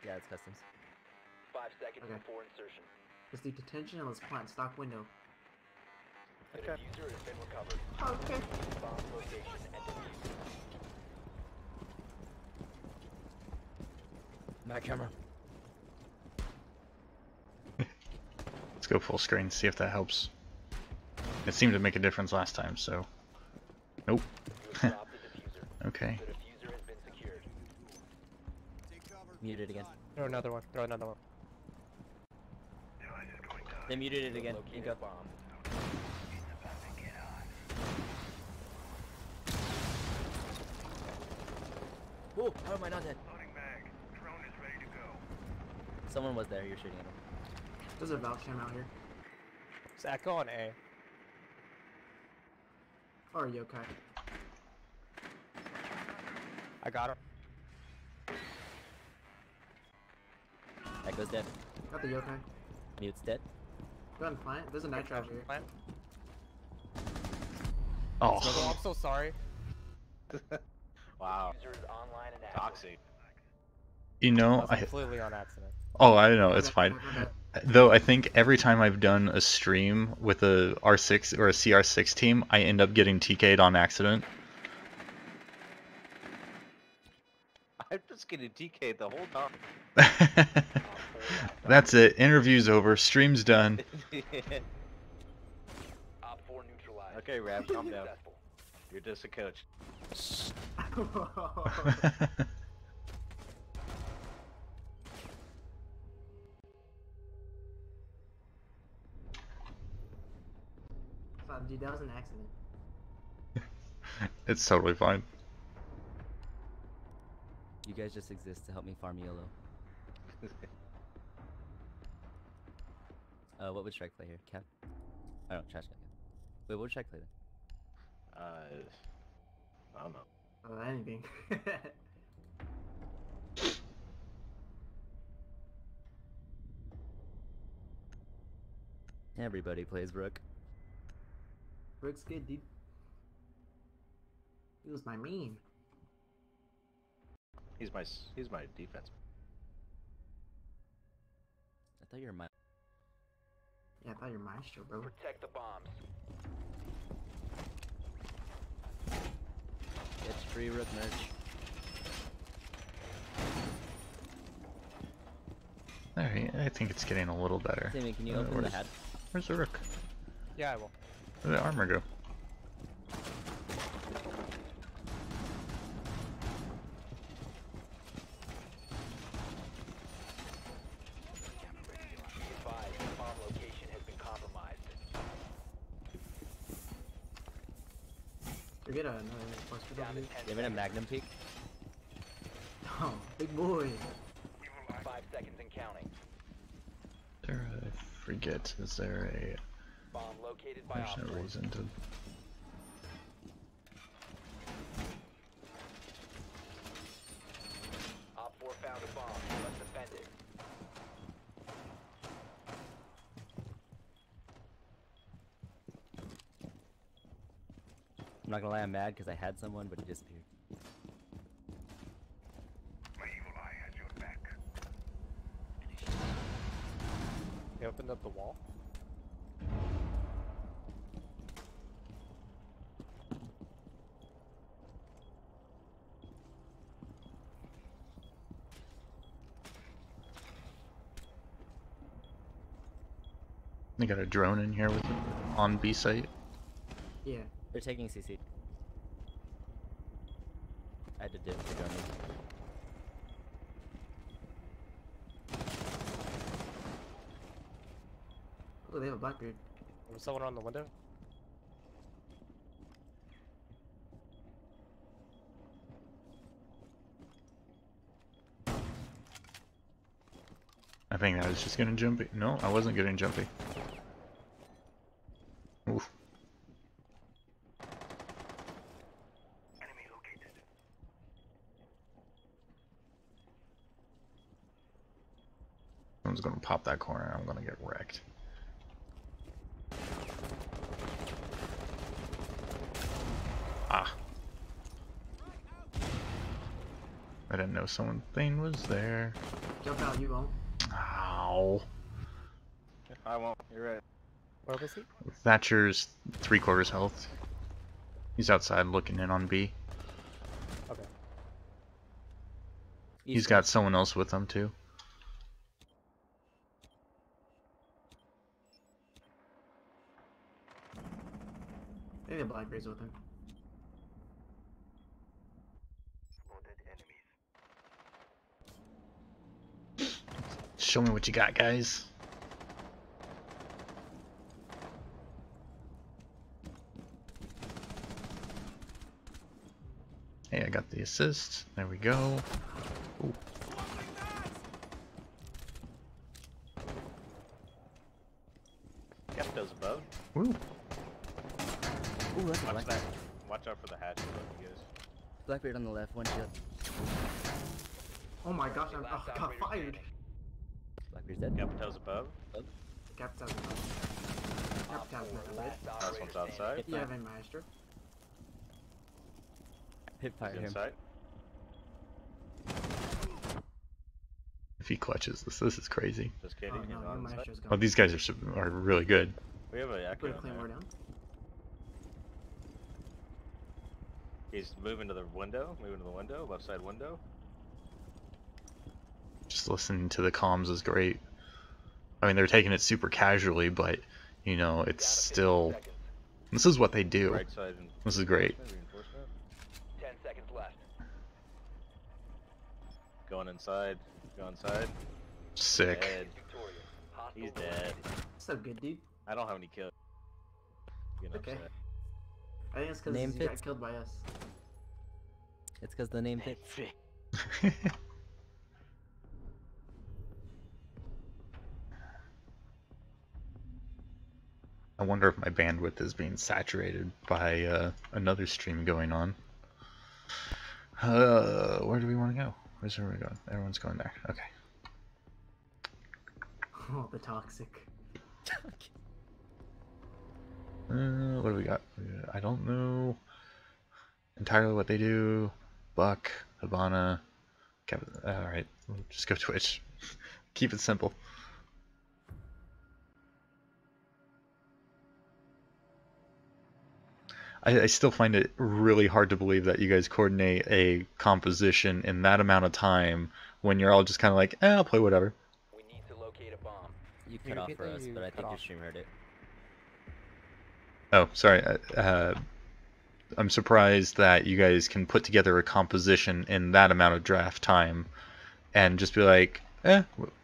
Yeah, it's customs. 5 seconds Okay. before insertion. Let's do detention and let's plant stock window. The diffuser has been recovered. Okay. Bomb location and defuse. My camera. Let's go full screen, see if that helps. It seemed to make a difference last time, so. Nope. You have dropped the diffuser. Okay. The diffuser has been secured. Muted again. Throw another one. Throw another one. They muted it again. Located Inco. bomb. Oh, how am I not dead? Someone was there. You're shooting at him. There's a Valk cam out here. It's Echo on A. Or a yokai. I got her. Echo's dead. Got the yokai. Mute's dead. Go ahead and plant. There's a nitro over here. Plant. Oh, Oh, I'm so sorry. Wow. Diffuser is online and active. Toxic. you know, That was completely on accident. oh, I know, it's Okay, fine. my bad. Though I think every time I've done a stream with a R6 or a CR6 team, I end up getting TK'd on accident. I'm just getting DK'd the whole time. That's it. Interview's over. Stream's done. Op 4 neutralized. Okay, Rab, calm down. Successful. You're just a coach. Dude, that was an accident. It's totally fine. You guys just exist to help me farm YOLO. What would Strike play here? Cap? Oh no, Trash Cap. Wait, what would Strike play then? I don't know. Anything. Everybody plays Rook. Rook's good, dude. He was my main. He's my defense. I thought you were my. Yeah, I thought you were Maestro, bro. Protect the bombs. Get free Rook merch. Alright, I think it's getting a little better. Timmy, can you open the where's- hat? Where's the rook? Yeah, I will. Where'd the armor go? Be advised, the bomb location has been compromised. We get another cluster Down over to here. 10 Give it a seconds. Magnum peek. Oh, big boy. 5 seconds and counting. There, I forget. Is there a? Bomb located by There's Op no 4. reason to. Op 4 found a bomb. Let's defend it. I'm not gonna lie, I'm mad because I had someone, but he disappeared. They opened up the wall. They got a drone in here with on B site. Yeah. They're taking CC. I had to dip the gun. Oh, they have a Blackbeard. Was someone on the window? I think I was just getting jumpy. No, I wasn't getting jumpy. Oof. Someone's gonna pop that corner and I'm gonna get wrecked. Ah. I didn't know something was there. Jump out, you won't. Ow. I won't. You're right. Where was he? Thatcher's 3/4 health. He's outside looking in on B. Okay. He's got someone else with him too. I think the Blackbeard's with him. Show me what you got, guys. Hey, I got the assist. There we go. Ooh. Yep, those above. Woo. Ooh, that's a Watch Blackbeard. that. Watch out for the hatch above you guys. Blackbeard on the left, one shot. Oh my gosh, I Last got operator fired. standing. Blackbeard's dead. Yep, toes above. Captain. Op Captain. 4, last Last operator one's standing. outside. You have a maestro. Hip He's fired him. inside. If he clutches this is crazy. Just Oh kidding. no, He's your on inside. maestro's Oh, gone. these guys are really good. We have a Put Echo a in there. claymore down. He's moving to the window. Moving to the window. Left side window. Just listening to the comms is great. I mean, they're taking it super casually, but you know, it's Down to 15 still. seconds. This is what they do. Right side. And This is great. reinforcement. 10 seconds left. Going inside. Go inside. Sick. Dead. Victorious. Hostile He's dead. So good, dude. I don't have any kills. Getting Okay. upset. I think it's because Name you fits. got killed by us. It's because the name fits. I wonder if my bandwidth is being saturated by another stream going on. Where do we want to go? Where's everyone going? Everyone's going there. Okay. Oh, the toxic. What do we got? I don't know entirely what they do. Buck, Habana, alright, we'll just go Twitch. Keep it simple. I still find it really hard to believe that you guys coordinate a composition in that amount of time when you're all just kind of like, I'll play whatever. We need to locate a bomb. You You cut off repeat for that or us, you but I cut think your off? stream heard it. Oh, sorry. I'm surprised that you guys can put together a composition in that amount of draft time and just be like,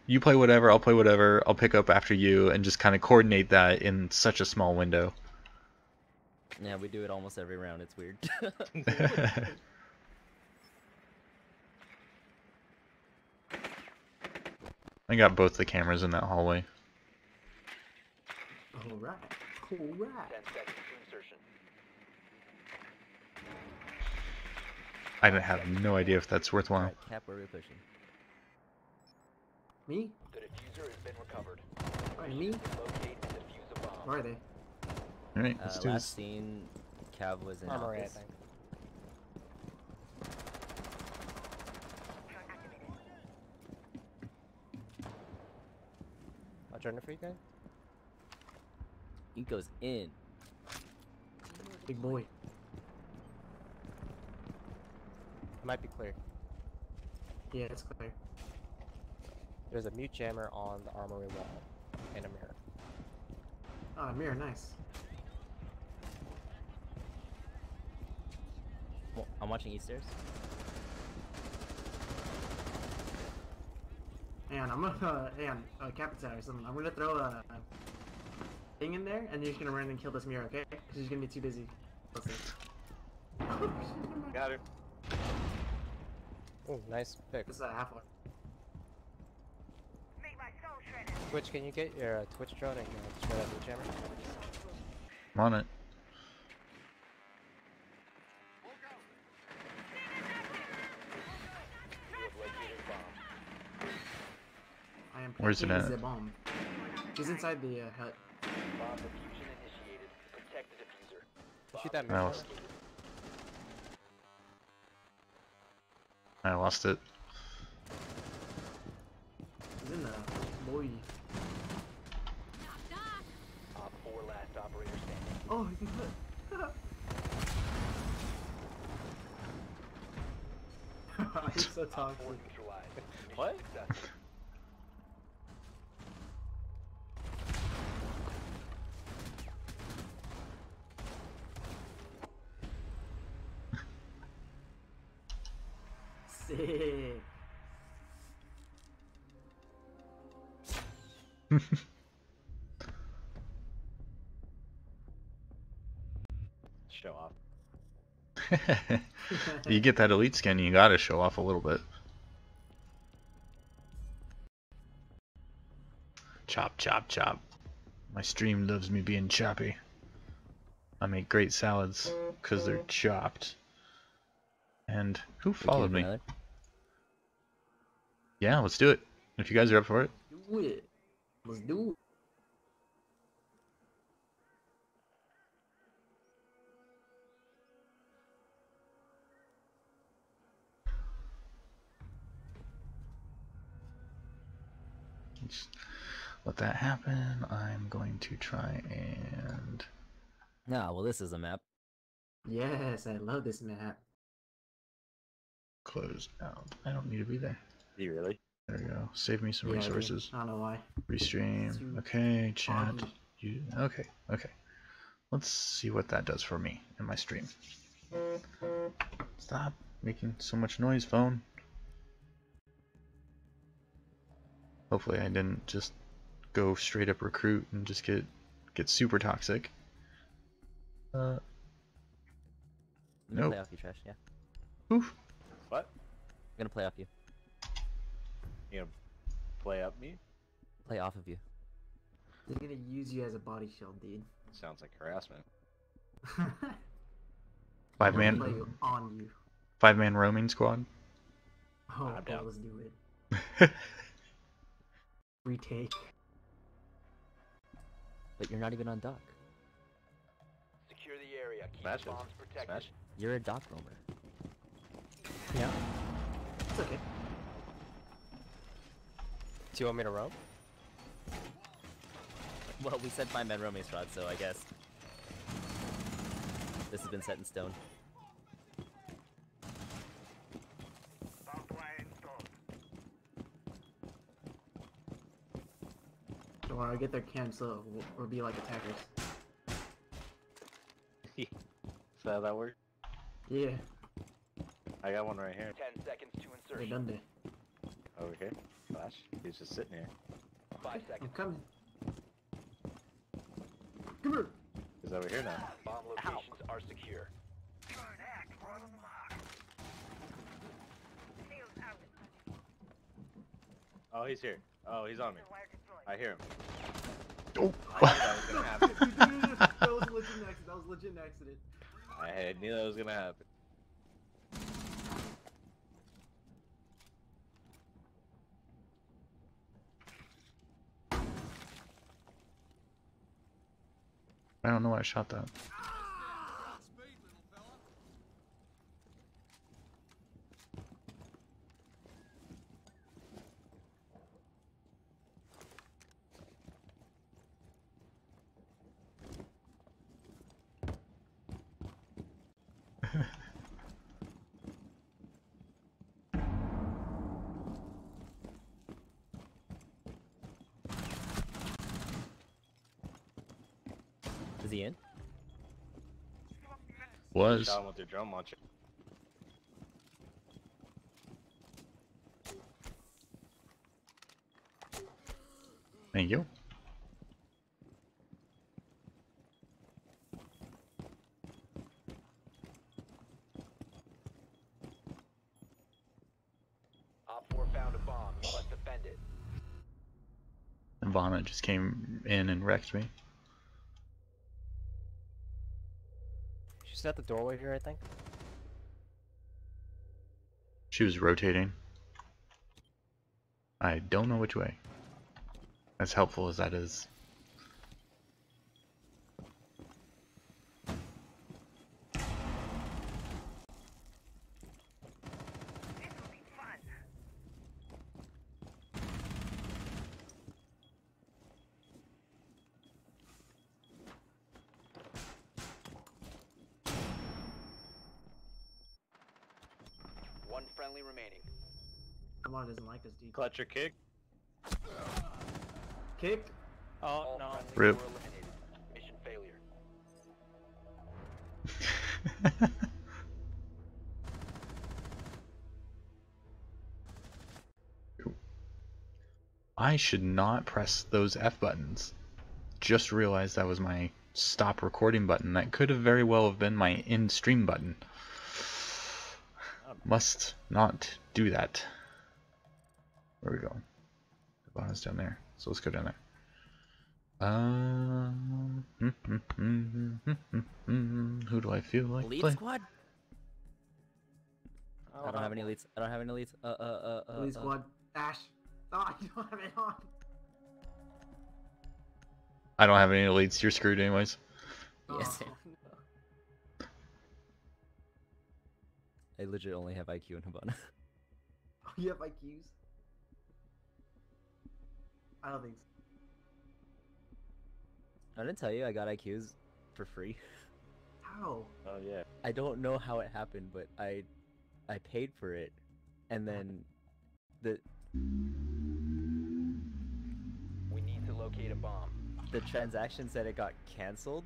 you play whatever, I'll play whatever, I'll pick up after you, and just kind of coordinate that in such a small window. Yeah, we do it almost every round. It's weird. I got both the cameras in that hallway. Alright. Alright. 10 seconds to insertion. I have no idea if that's worthwhile. Alright, Cap, where are we pushing? Me? The diffuser has been recovered. Why, me? Locate and defuse a bomb. Where are they? Alright, let's do Last this. seen, Cav was in Armory, I office. think. I'll join it for you guys. He goes in. Big boy. It might be clear. Yeah, it's clear. There's a mute jammer on the armory wall and a mirror. Oh, mirror, nice. Well, I'm watching East Stairs. And I'm gonna, Captain Side or something. I'm gonna throw a thing in there, and you're just gonna run and kill this mirror, okay? Because she's gonna be too busy. Let's see. Got it. Oh, nice pick. This is a half one. Twitch, can you get your Twitch drone and destroy that blue jammer? I'm on it. You have located a bomb. I am Where's it planting at? the bomb. He's inside the hut. Bomb diffusion initiated. Protect the diffuser. Shoot that I mid lost, I lost it. He's in the boy. Op 4 last operator standing. Oh, he's in the hut. He's so Op 4 toxic. neutralized. Mission What? successful. Sick. Show off. You get that elite skin, you gotta show off a little bit. Chop, chop, chop. My stream loves me being choppy. I make great salads because they're chopped. And who followed me? Tyler? Yeah, let's do it. If you guys are up for it. Do it. Let's do it. Let's let that happen. I'm going to try and No, well, this is a map. Yes, I love this map. close out. I don't need to be there. Do you really? There we go. Save me some Yeah, I do. resources. I don't know why. Restream. Too Okay, chat. foggy. You okay, okay. Let's see what that does for me in my stream. Stop making so much noise, phone. Hopefully I didn't just go straight up recruit and just get super toxic. I'm gonna Nope. play off you, Trash. Yeah, Oof. What? I'm gonna play off you. You gonna play up me? Play off of you. They're gonna use you as a body shield, dude. Sounds like harassment. Five They'll man play on you. 5-man roaming squad. Oh, I'm down. let's do it. Retake. But you're not even on dock. Secure the area. Keep Smash the it. bombs protected. Smash. You're a dock roamer. Yeah. It's okay. Do you want me to roam? Well, we said 5-man roaming squad, so I guess this has been set in stone. Or get their camp so we'll be like attackers. Is that how that works? Yeah, I got one right here. 10 seconds to they insertion. done that. Over here. Flash. He's just sitting here. 5 I'm seconds. coming. Come here. He's over here now. Bomb locations are secure. Oh, he's here. Oh, he's on me. I hear him. Oh. I knew that was gonna happen. That was legit an accident. That was legit an accident. I knew that was gonna happen. I don't know why I shot that. Is he in? Was. Shot him with your drone launcher. Thank you. Op 4 found a bomb. You must defend it. Hibana just came in and wrecked me. She's at the doorway here, I think. She was rotating. I don't know which way. As helpful as that is. One friendly remaining. Hibana doesn't like us, dude. Clutch or kick? Kick. Oh, All no. friendlies Rip. were eliminated. Mission failure. I should not press those F buttons. Just realized that was my stop recording button. That could have very well have been my in stream button. Must not do that. Where are we going? The bottom's down there. So let's go down there. Who do I feel like Elite playing? squad? I don't have any elites. I don't have any elites. Elite squad. Dash. Oh, you don't have it on. I don't have any elites. You're screwed anyways. Yes. Oh, no. I legit only have IQ and Hibana. Oh, you have IQs? I don't think so. I didn't tell you I got IQs for free. How? Oh, yeah. I don't know how it happened, but I paid for it, and then the We need to locate a bomb. transaction said it got canceled.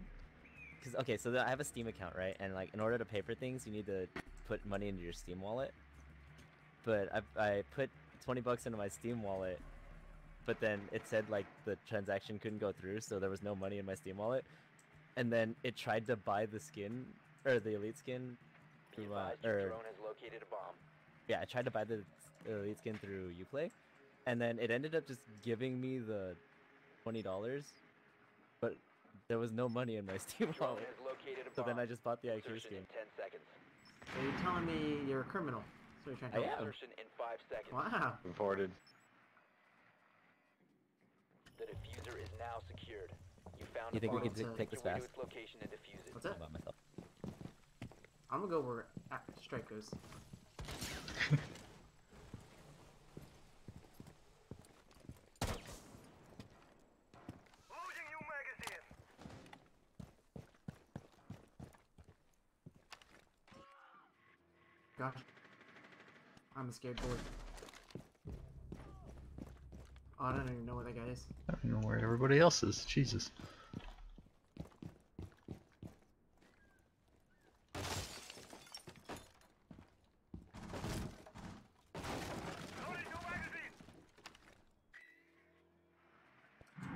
Cause okay, so I have a Steam account, right? And like in order to pay for things, you need to put money into your Steam wallet. But I put $20 into my Steam wallet, but then it said like the transaction couldn't go through, so there was no money in my Steam wallet. And then it tried to buy the skin or the elite skin Be through advised your drone has located a bomb. yeah, I tried to buy the elite skin through Uplay, and then it ended up just giving me the $20, but there was no money in my Steam Drone wallet. has located a So bomb. then I just bought the IQ Insertion skin. in 10 seconds. So you're telling me you're a criminal? So you're trying to I tell me. am. Insertion in 5 seconds. Wow. Reported. The diffuser is now secured. You found You a think we bomb. could What's take this Make your way to fast? its location and defuse it. What's All that? about myself. I'm gonna go where strike goes. Gosh. I'm a scared boy. Oh, I don't even know where that guy is. I don't know where everybody else is. Jesus.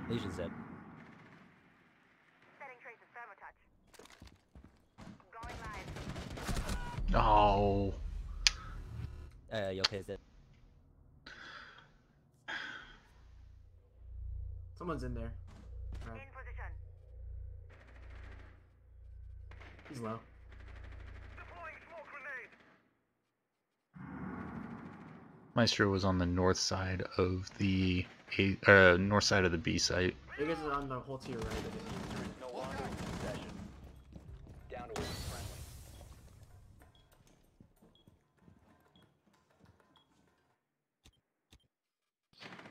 Legion's dead. Setting traces thermotouch. Going live. Oh. Yoke's dead. Someone's in there. Alright, In position. he's low. Deploying smoke grenade. Maestro was on the north side of the north side of the B site. You guys are on the whole tier right. Diffuser is no longer in possession. Down to one friendly.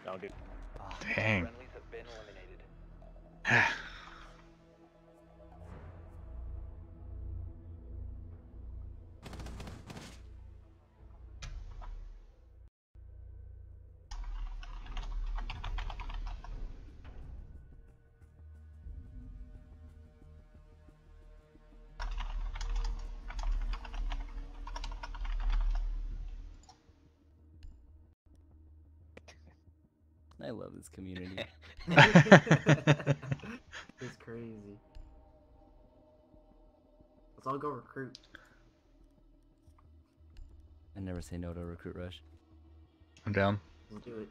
No, dude. Dang. Friendlies have been eliminated. I love this community. It's crazy. Let's all go recruit. I never say no to Recruit Rush. I'm down. Let's do it.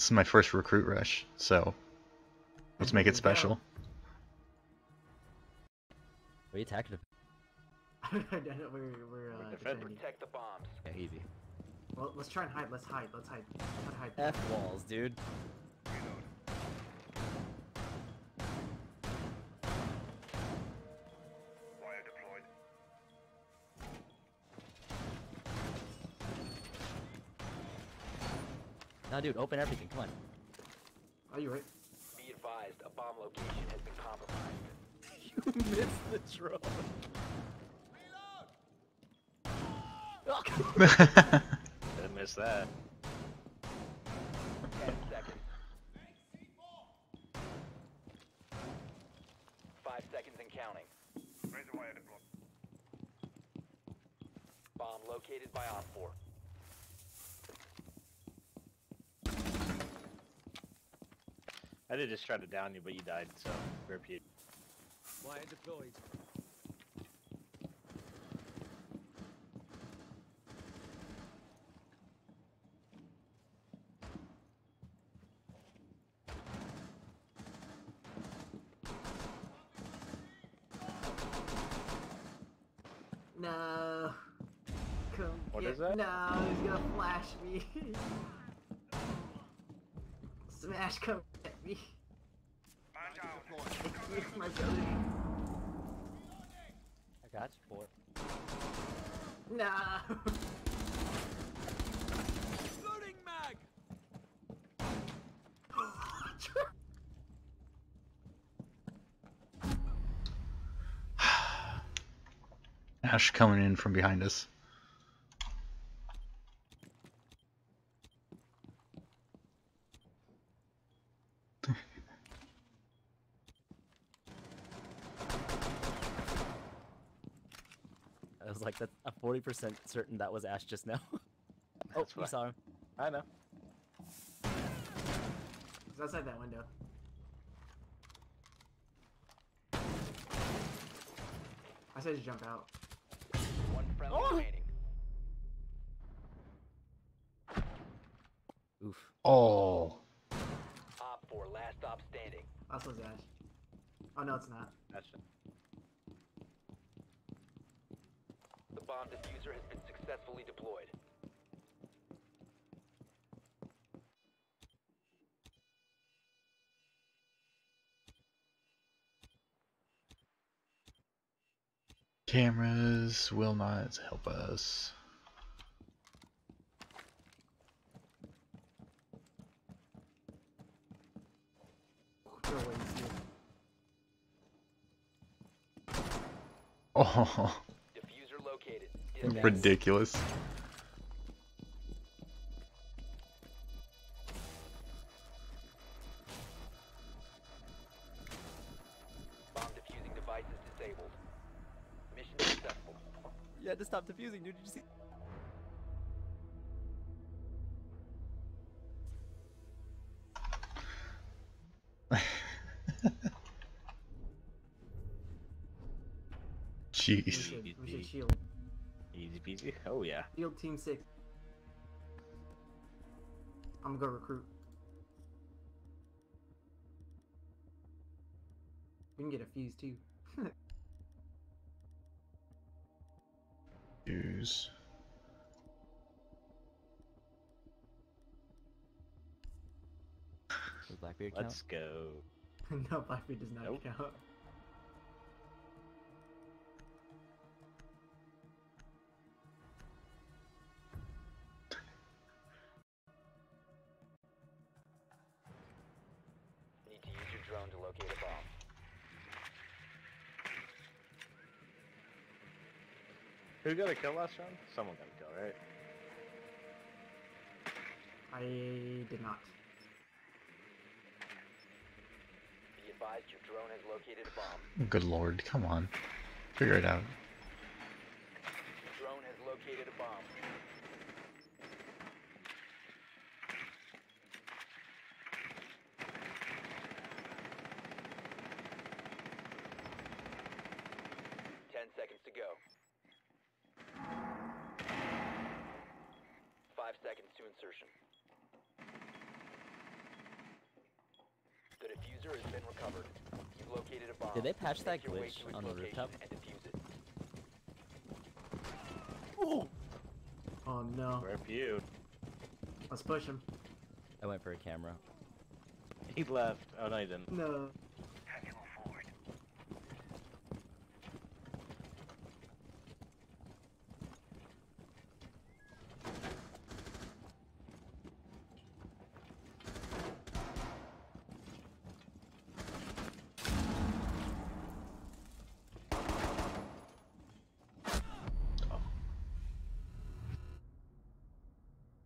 This is my first recruit rush, so let's make There it you go. special. What are you attacking? We're defending. defending. Protect the bombs. Yeah, easy. Well, let's try and hide. Let's hide. Let's hide. Let's hide. F walls, dude. Wire deployed. Nah, dude, open everything. Come on. Oh, you're right. Be advised, a bomb location has been compromised. You missed the drone. Didn't miss that. 10 seconds. 5 seconds and counting. Razor wire deployed. Bomb located by Op 4. I did just try to down you, but you died, so repeat. Wire deployed. No. Come What get, is that? No, he's gonna flash me. Smash, come get me. Man down. My brother. I got you for it. No. Loading mag. Ash coming in from behind us. I was like, that's a 40% certain that was Ash just now. Oh, That's you fine. saw him. I know. He's outside that window. I said just jump out. One friendly remaining. Oof. Oh, Op 4, last stop standing. That's was Ash. Oh no, it's not. Gotcha. The bomb diffuser has been successfully deployed. cameras will not help us. Throw away these two. Oh, Diffuser located. Yes. ridiculous. Bomb diffusing device is disabled. Mission successful. You had to stop defusing, dude. Did you see? We Jeez. should shield. Easy peasy. Oh yeah. Shield team 6. I'm gonna go recruit. We can get a fuse too. Use. Does Blackbeard count? Let's go. No, Blackbeard does not Nope. count. Need to use your drone to locate a bomb. Who got a kill last round? Someone got a kill, right? I did not. Be advised your drone has located a bomb. Good lord, come on. Figure it out. Drone has located a bomb. Seconds to go. 5 seconds to insertion. The diffuser has been recovered. You've located a bomb. Did they patch that Make your way glitch to its on the location rooftop? and defuse it. Oh no. Rip you. Let's push him. I went for a camera. He left. Oh no, he didn't. No.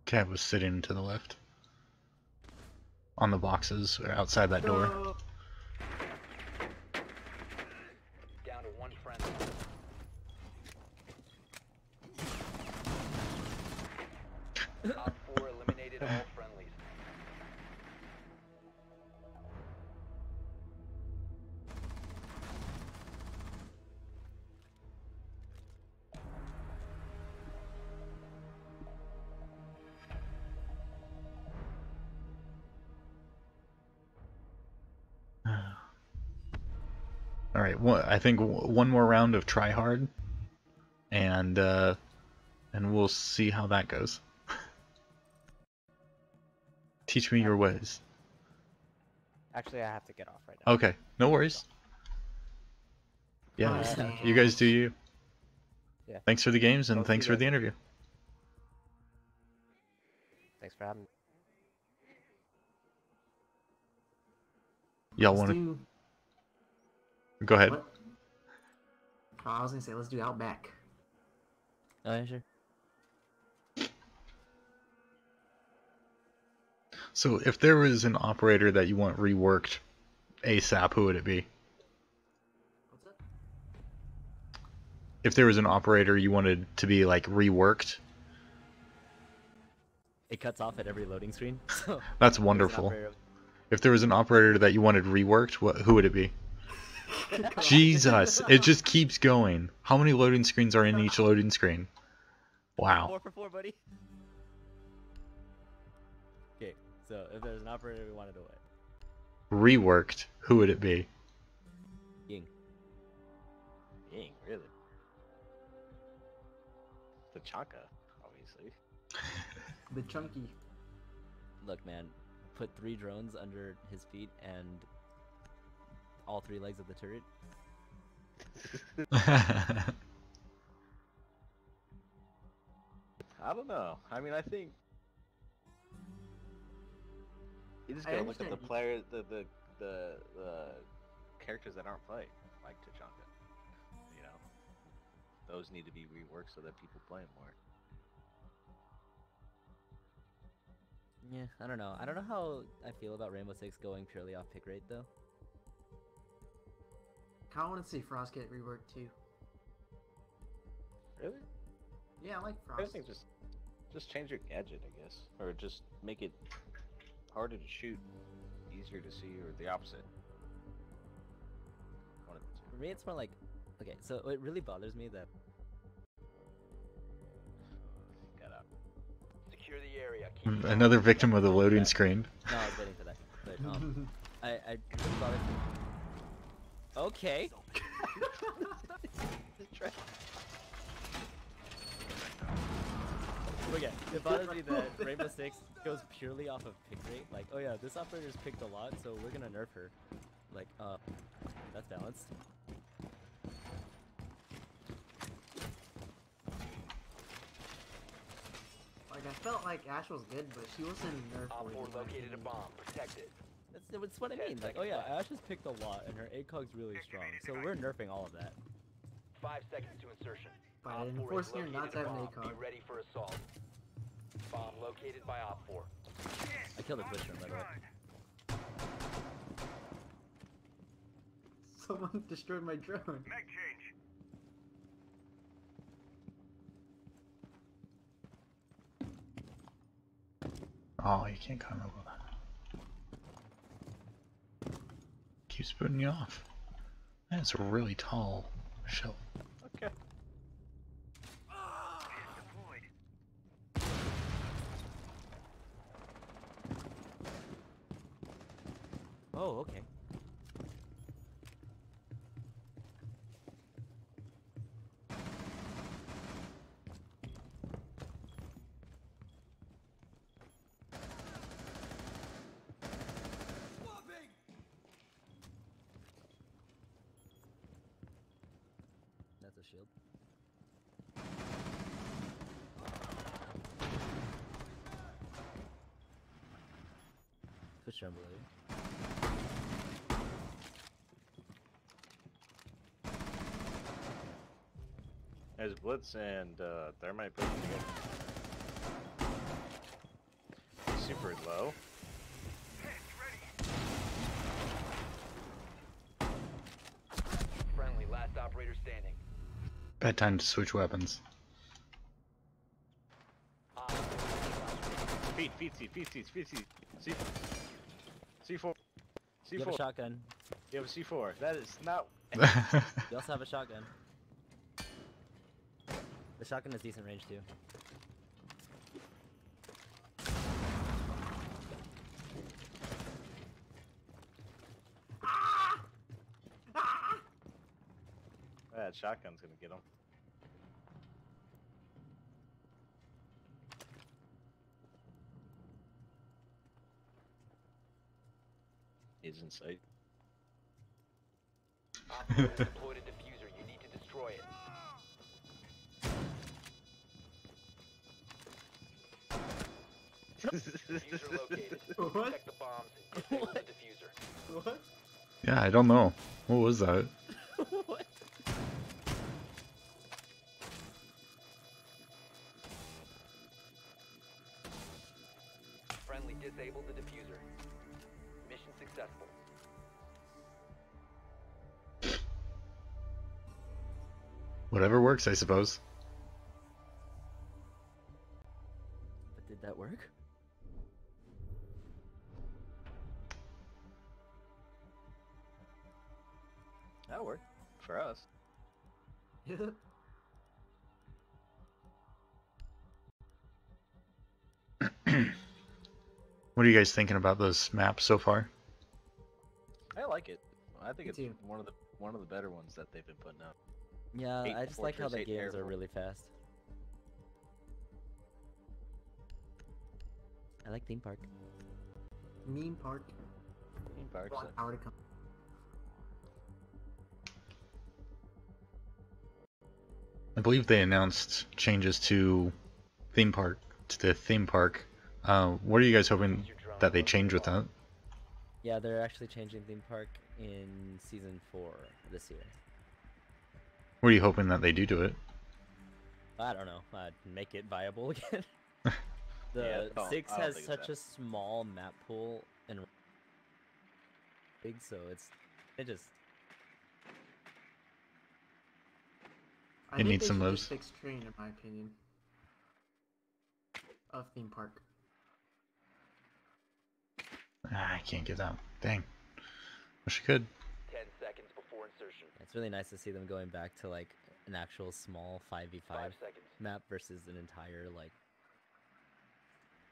Cat was sitting to the left. On the boxes or outside that door. No. Down to one friendly. Op 4 eliminated all friendlies. All right, I think one more round of try hard, and we'll see how that goes. Teach me your ways. Actually, I have to get off right now. Okay, no worries. Yeah, you guys do you. Yeah. Thanks for the games and Both thanks you for guys. the interview. Thanks for having me. Y'all Let's want to do... go ahead? What? Oh, I was gonna say, let's do Outback. Oh yeah, sure. So, if there was an operator that you want reworked ASAP, who would it be? What's up? If there was an operator you wanted to be like reworked, It cuts off at every loading screen. So that's there's an wonderful. operator- If there was an operator that you wanted reworked, who would it be? Jesus, it just keeps going. How many loading screens are in each loading screen? Wow. 4 for 4, buddy. Okay, so if there's an operator we wanted to win. Reworked, who would it be? Ying. Dang, really? Tachanka, obviously. The chunky. Look, man, put 3 drones under his feet and all 3 legs of the turret. I don't know. I mean, I think you just I gotta look at the understand. player, the characters that aren't playing, like Tachanka. You know, those need to be reworked so that people play 'em more. Yeah, I don't know. I don't know how I feel about Rainbow Six going purely off pick rate though. I want to see Frost get reworked too. Really? Yeah, I like I Frost. think just change your gadget, I guess, or just make it harder to shoot, easier to see, or the opposite. One of the two. For me, it's more like, okay, so it really bothers me that Got out. Secure the area. Keep Another victim of the loading screen. no, I was waiting for that, but I it really bothers me. Okay. Okay, it bothers me that Rainbow Six goes purely off of pick rate. Like, oh yeah, this operator's picked a lot, so we're gonna nerf her. Like, that's balanced. Like, I felt like Ash was good, but she wasn't nerfed. Op 4 located a bomb. Protect it. That's what I mean. Like, oh yeah, Ash has picked a lot, and her ACOG's really strong, so we're nerfing all of that. 5 seconds to insertion. By Op 4 has enforcing her not to located have a an bomb. ACOG. Be ready for assault. Bomb located by Op 4. I killed a Twitch room, by the way. Someone destroyed my drone. Make change. Oh, you can't climb over that. Keeps putting you off. That's a really tall shelf. Okay. Oh, okay. That's a shield. Push tremble. There's Blitz and Thermite pushing together. Super low. Friendly, last operator standing. Bad time to switch weapons. Feet, C4. C4. You have a shotgun. You have a C4. That is not. You also have a shotgun. The shotgun has decent range too. That shotgun's gonna get him. He's in sight. Operator deployed a diffuser. You need to destroy it. Diffuser located. What? Protect the bombs and disable the diffuser. What? Yeah, I don't know. What was that? What? Friendly disabled the diffuser. Mission successful. Whatever works, I suppose. But did that work? That worked for us. What are you guys thinking about those maps so far? I like it. I think Me it's too. one of the better ones that they've been putting out. Yeah, Hate I just like how Fortress, the hate games are Airborne. really fast. I like theme park. Meme park. Theme parks. 1 hour to come. I believe they announced changes to theme park the theme park. What are you guys hoping that they change with that? Yeah, they're actually changing theme park in season 4 this year. What are you hoping that they do to it? I don't know. Make it viable again. Yeah, The I don't 6 think has it's such that. a small map pool and big, so it just I It think needs they some should lives. just fix train, in my opinion. Of theme park. I can't get that. Dang. Wish I could. 10 seconds before insertion. it's really nice to see them going back to like an actual small 5v5 5 seconds. map versus an entire like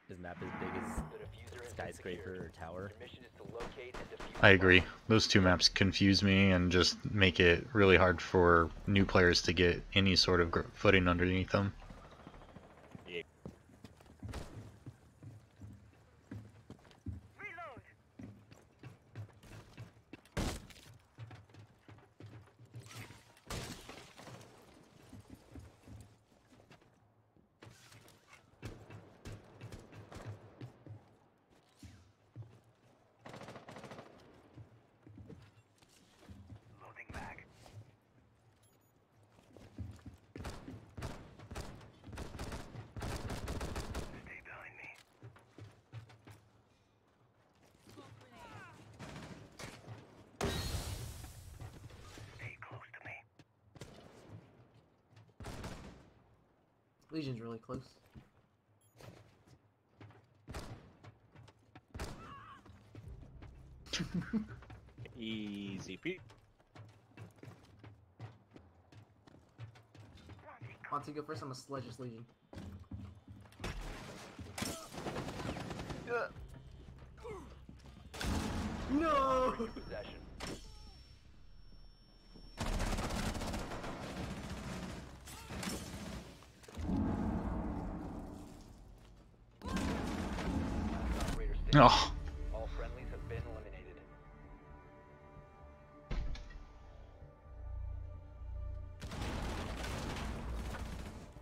his map as big as The diffuser has been skyscraper secured. or tower. Your mission is to locate and defuse I the agree. bomb. Those two maps confuse me and just make it really hard for new players to get any sort of footing underneath them. Loading mag. Stay behind me. Stay close to me. Legion's really close. Easy Pete. Want to go first? I'm gonna sledge this Legion. No! in your possession. Operator standing. Oh, All friendlies have been eliminated.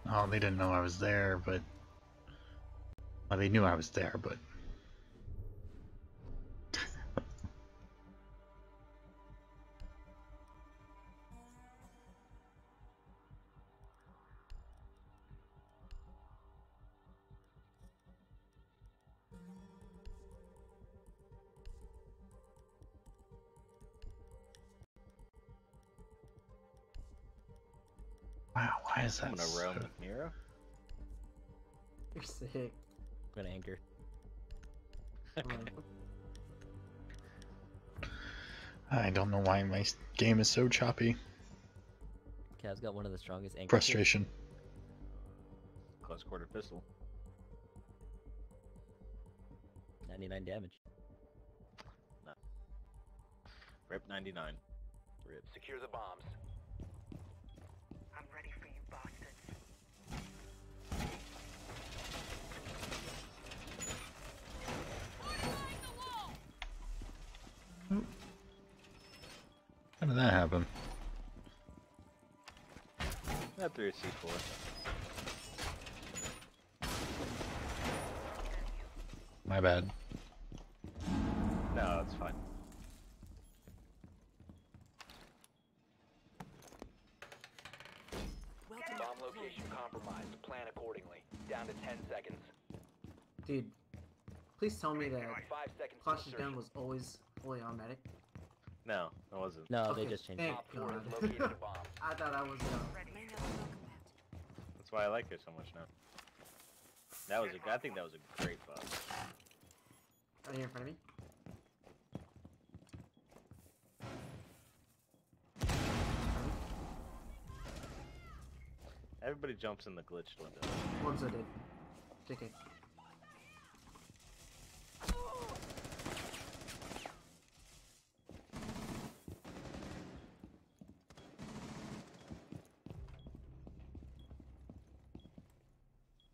oh, they didn't know I was there, but well, they knew I was there, but wow, why is I'm that? gonna roam So... with Mira. You're sick. I'm gonna anchor. I don't know why my game is so choppy. Cav's got one of the strongest anchor. Frustration. Close quarter pistol. 99 damage. Rip 99. Rip. Secure the bombs. I'm ready for you, bastards. How did that happen? That threw a C4. My bad. No, that's fine. Bomb location compromised. Plan accordingly. Down to 10 seconds. Dude, please tell me that 5 seconds. to Clash's insertion. gun was always fully automatic. No, it wasn't. No, Okay, they just changed thank it. Op 4 has God. located a bomb. I thought I was That's why I like it so much now. That was I think that was a great buff. right here in front of me. Everybody jumps in the glitched window. Wormso did. JK.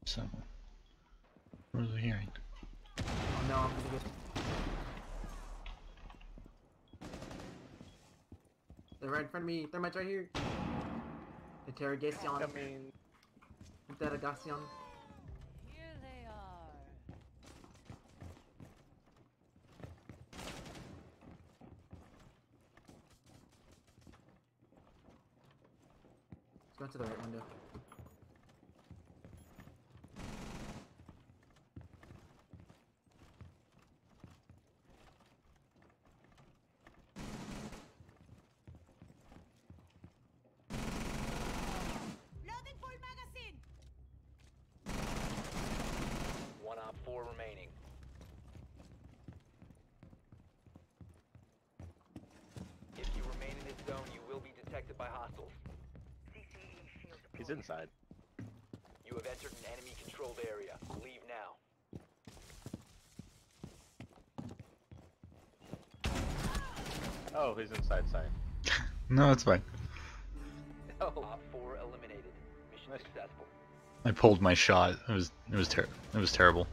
So, what was I hearing? Oh no, I'm gonna get. They're right in front of me. Thermite's right here. Interrogation. Interrogation. Here they are. Let's go to the right window. Loading full magazine. One Op 4 remaining. If you remain in this zone, you will be detected by hostiles. CCE shield He's deployed. inside. You have entered an enemy-controlled area. Leave now. Oh, he's inside side. No, it's fine. Op 4 eliminated. Mission Nice. successful. I pulled my shot. It was terrible.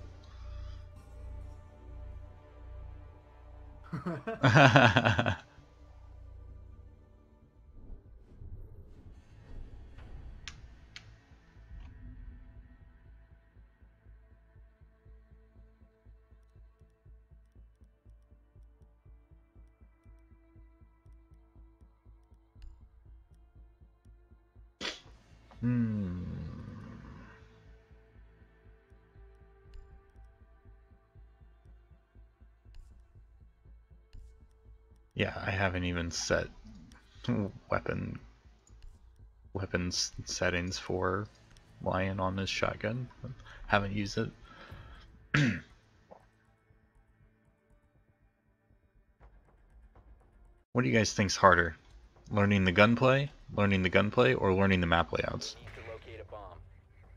Hmm. Yeah, I haven't even set weapons settings for Lion on this shotgun. Haven't used it. What do you guys think's harder? Learning the gunplay, or learning the map layouts? You need to locate a bomb.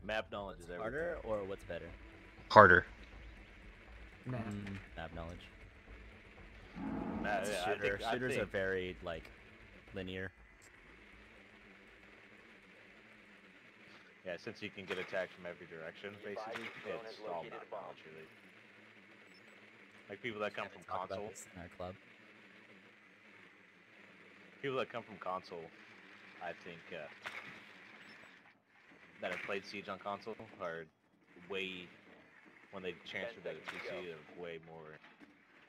Map knowledge is everything. Harder or what's better? Harder. Man. Map knowledge. Yeah, Shooters are think very like linear. yeah, since you can get attacked from every direction, basically, it's all about knowledge, really. Like people that come from Talk about console, this in our club. I think that have played Siege on console are way, when they transfer that to PC, are way more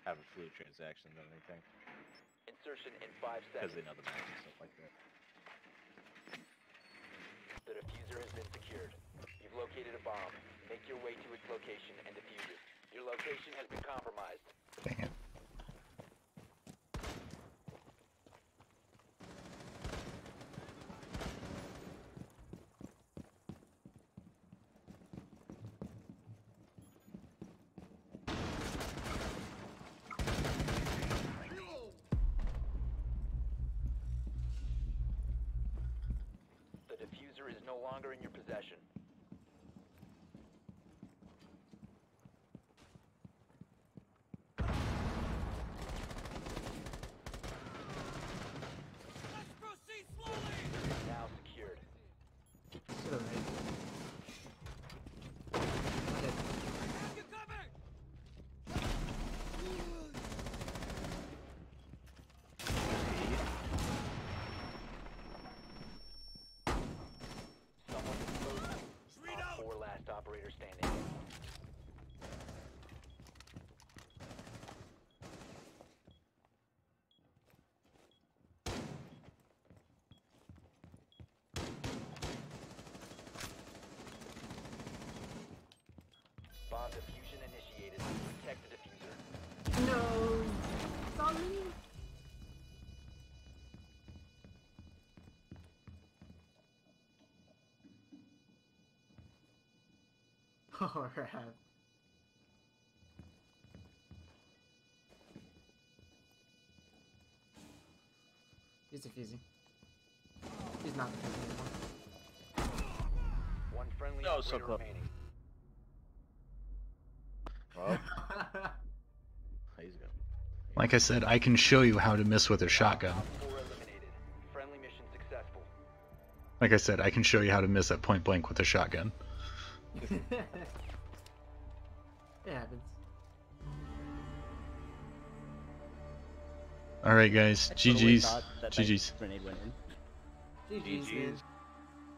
have a fluid transaction than anything. Insertion in 5 Because seconds. they know the maps and stuff like that. The diffuser has been secured. You've located a bomb. Make your way to its location and defuse it. Your location has been compromised. Dang it. The diffuser is no longer in your possession. Let's proceed slowly! Now secured. Should have made. Have you covered! Someone exposed. Op 4 last operator standing. Bomb diffusion initiated. Protect the diffuser. No! It's on me! Oh, crap. He's defusing. He's not defusing anymore. One friendly No, so operator close. remaining. Well, he's good. Like I said, I can show you how to miss with a shotgun. Op 4 eliminated. Friendly mission successful. Like I said, I can show you how to miss at point blank with a shotgun. It happens. Alright guys, I totally GG's. thought that GG's. grenade went in. GG's, man.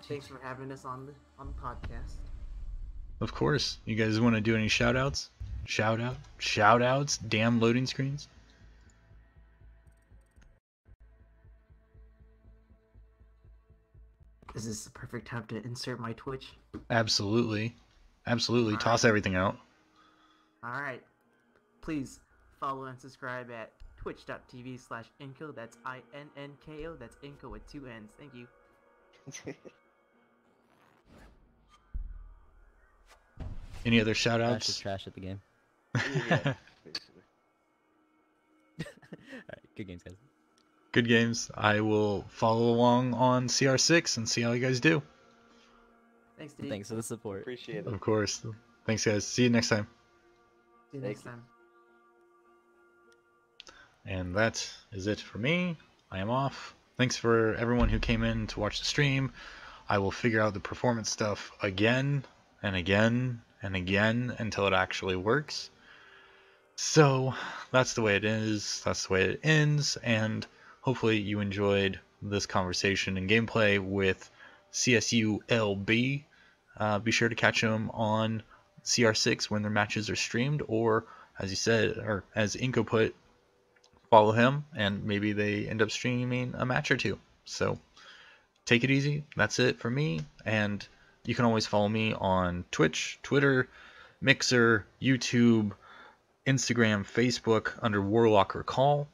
Thanks for having us on the podcast. Of course. You guys want to do any shout outs? Shout outs? Damn loading screens? Is this the perfect time to insert my Twitch? Absolutely. Absolutely. Toss everything out. Alright. Please follow and subscribe at twitch.tv/Inko. That's INNKO. That's Inko with 2 N's. Thank you. Any other shout Trash outs? is trash at the game. Yeah, basically. Alright, good games, guys. Good games. I will follow along on CR6 and see how you guys do. Thanks, Steve. Thanks for the support. Appreciate it. Of course. Thanks guys. See you next time. See you next time. And that is it for me. I am off. Thanks for everyone who came in to watch the stream. I will figure out the performance stuff again and again and again until it actually works. So that's the way it is. That's the way it ends. And hopefully you enjoyed this conversation and gameplay with CSU LB. Be sure to catch them on CR6 when their matches are streamed, or as you said, or as Inko put, follow him and maybe they end up streaming a match or two. So take it easy. That's it for me. And you can always follow me on Twitch, Twitter, Mixer, YouTube, Instagram, Facebook under Warlock Recall.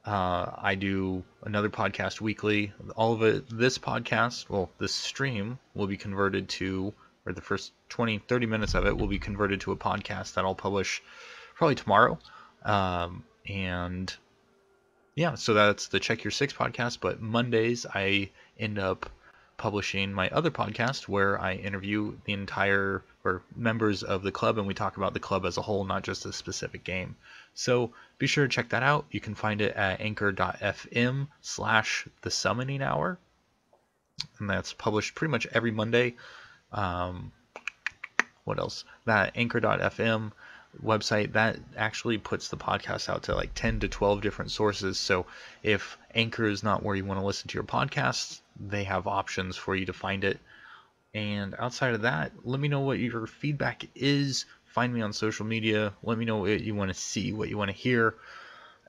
I do another podcast weekly. All of it, this podcast, well, this stream will be converted to, or the first 20-30 minutes of it will be converted to a podcast that I'll publish probably tomorrow. And yeah, so that's the Check Your Six podcast. But Mondays I end up publishing my other podcast where I interview the entire or members of the club, and we talk about the club as a whole, not just a specific game. So be sure to check that out. You can find it at anchor.fm/the summoning hour, and that's published pretty much every Monday. What else? That anchor.fm website, that actually puts the podcast out to like 10 to 12 different sources. So if Anchor is not where you want to listen to your podcasts, they have options for you to find it. And outside of that, let me know what your feedback is. Find me on social media. Let me know what you want to see, what you want to hear,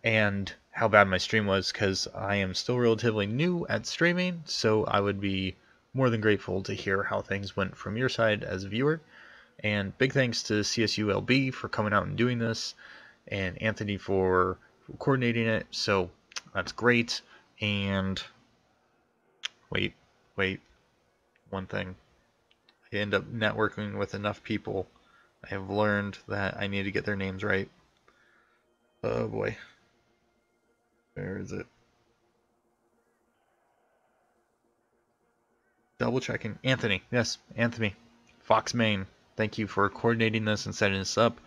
and how bad my stream was, because I am still relatively new at streaming, so I would be more than grateful to hear how things went from your side as a viewer. And big thanks to CSULB for coming out and doing this, and Anthony for coordinating it. So that's great. And wait, one thing. I end up networking with enough people. I have learned that I need to get their names right. Oh boy. Where is it? Double checking. Anthony. Yes, Anthony. Fox Main. Thank you for coordinating this and setting this up.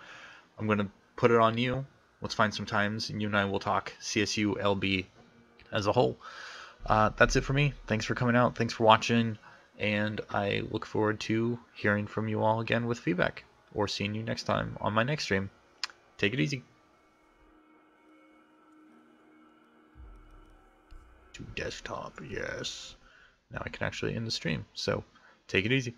I'm going to put it on you. Let's find some times, and you and I will talk CSU LB as a whole. That's it for me. Thanks for coming out. Thanks for watching. And I look forward to hearing from you all again with feedback, or seeing you next time on my next stream. Take it easy. To desktop, yes. Now I can actually end the stream. So take it easy.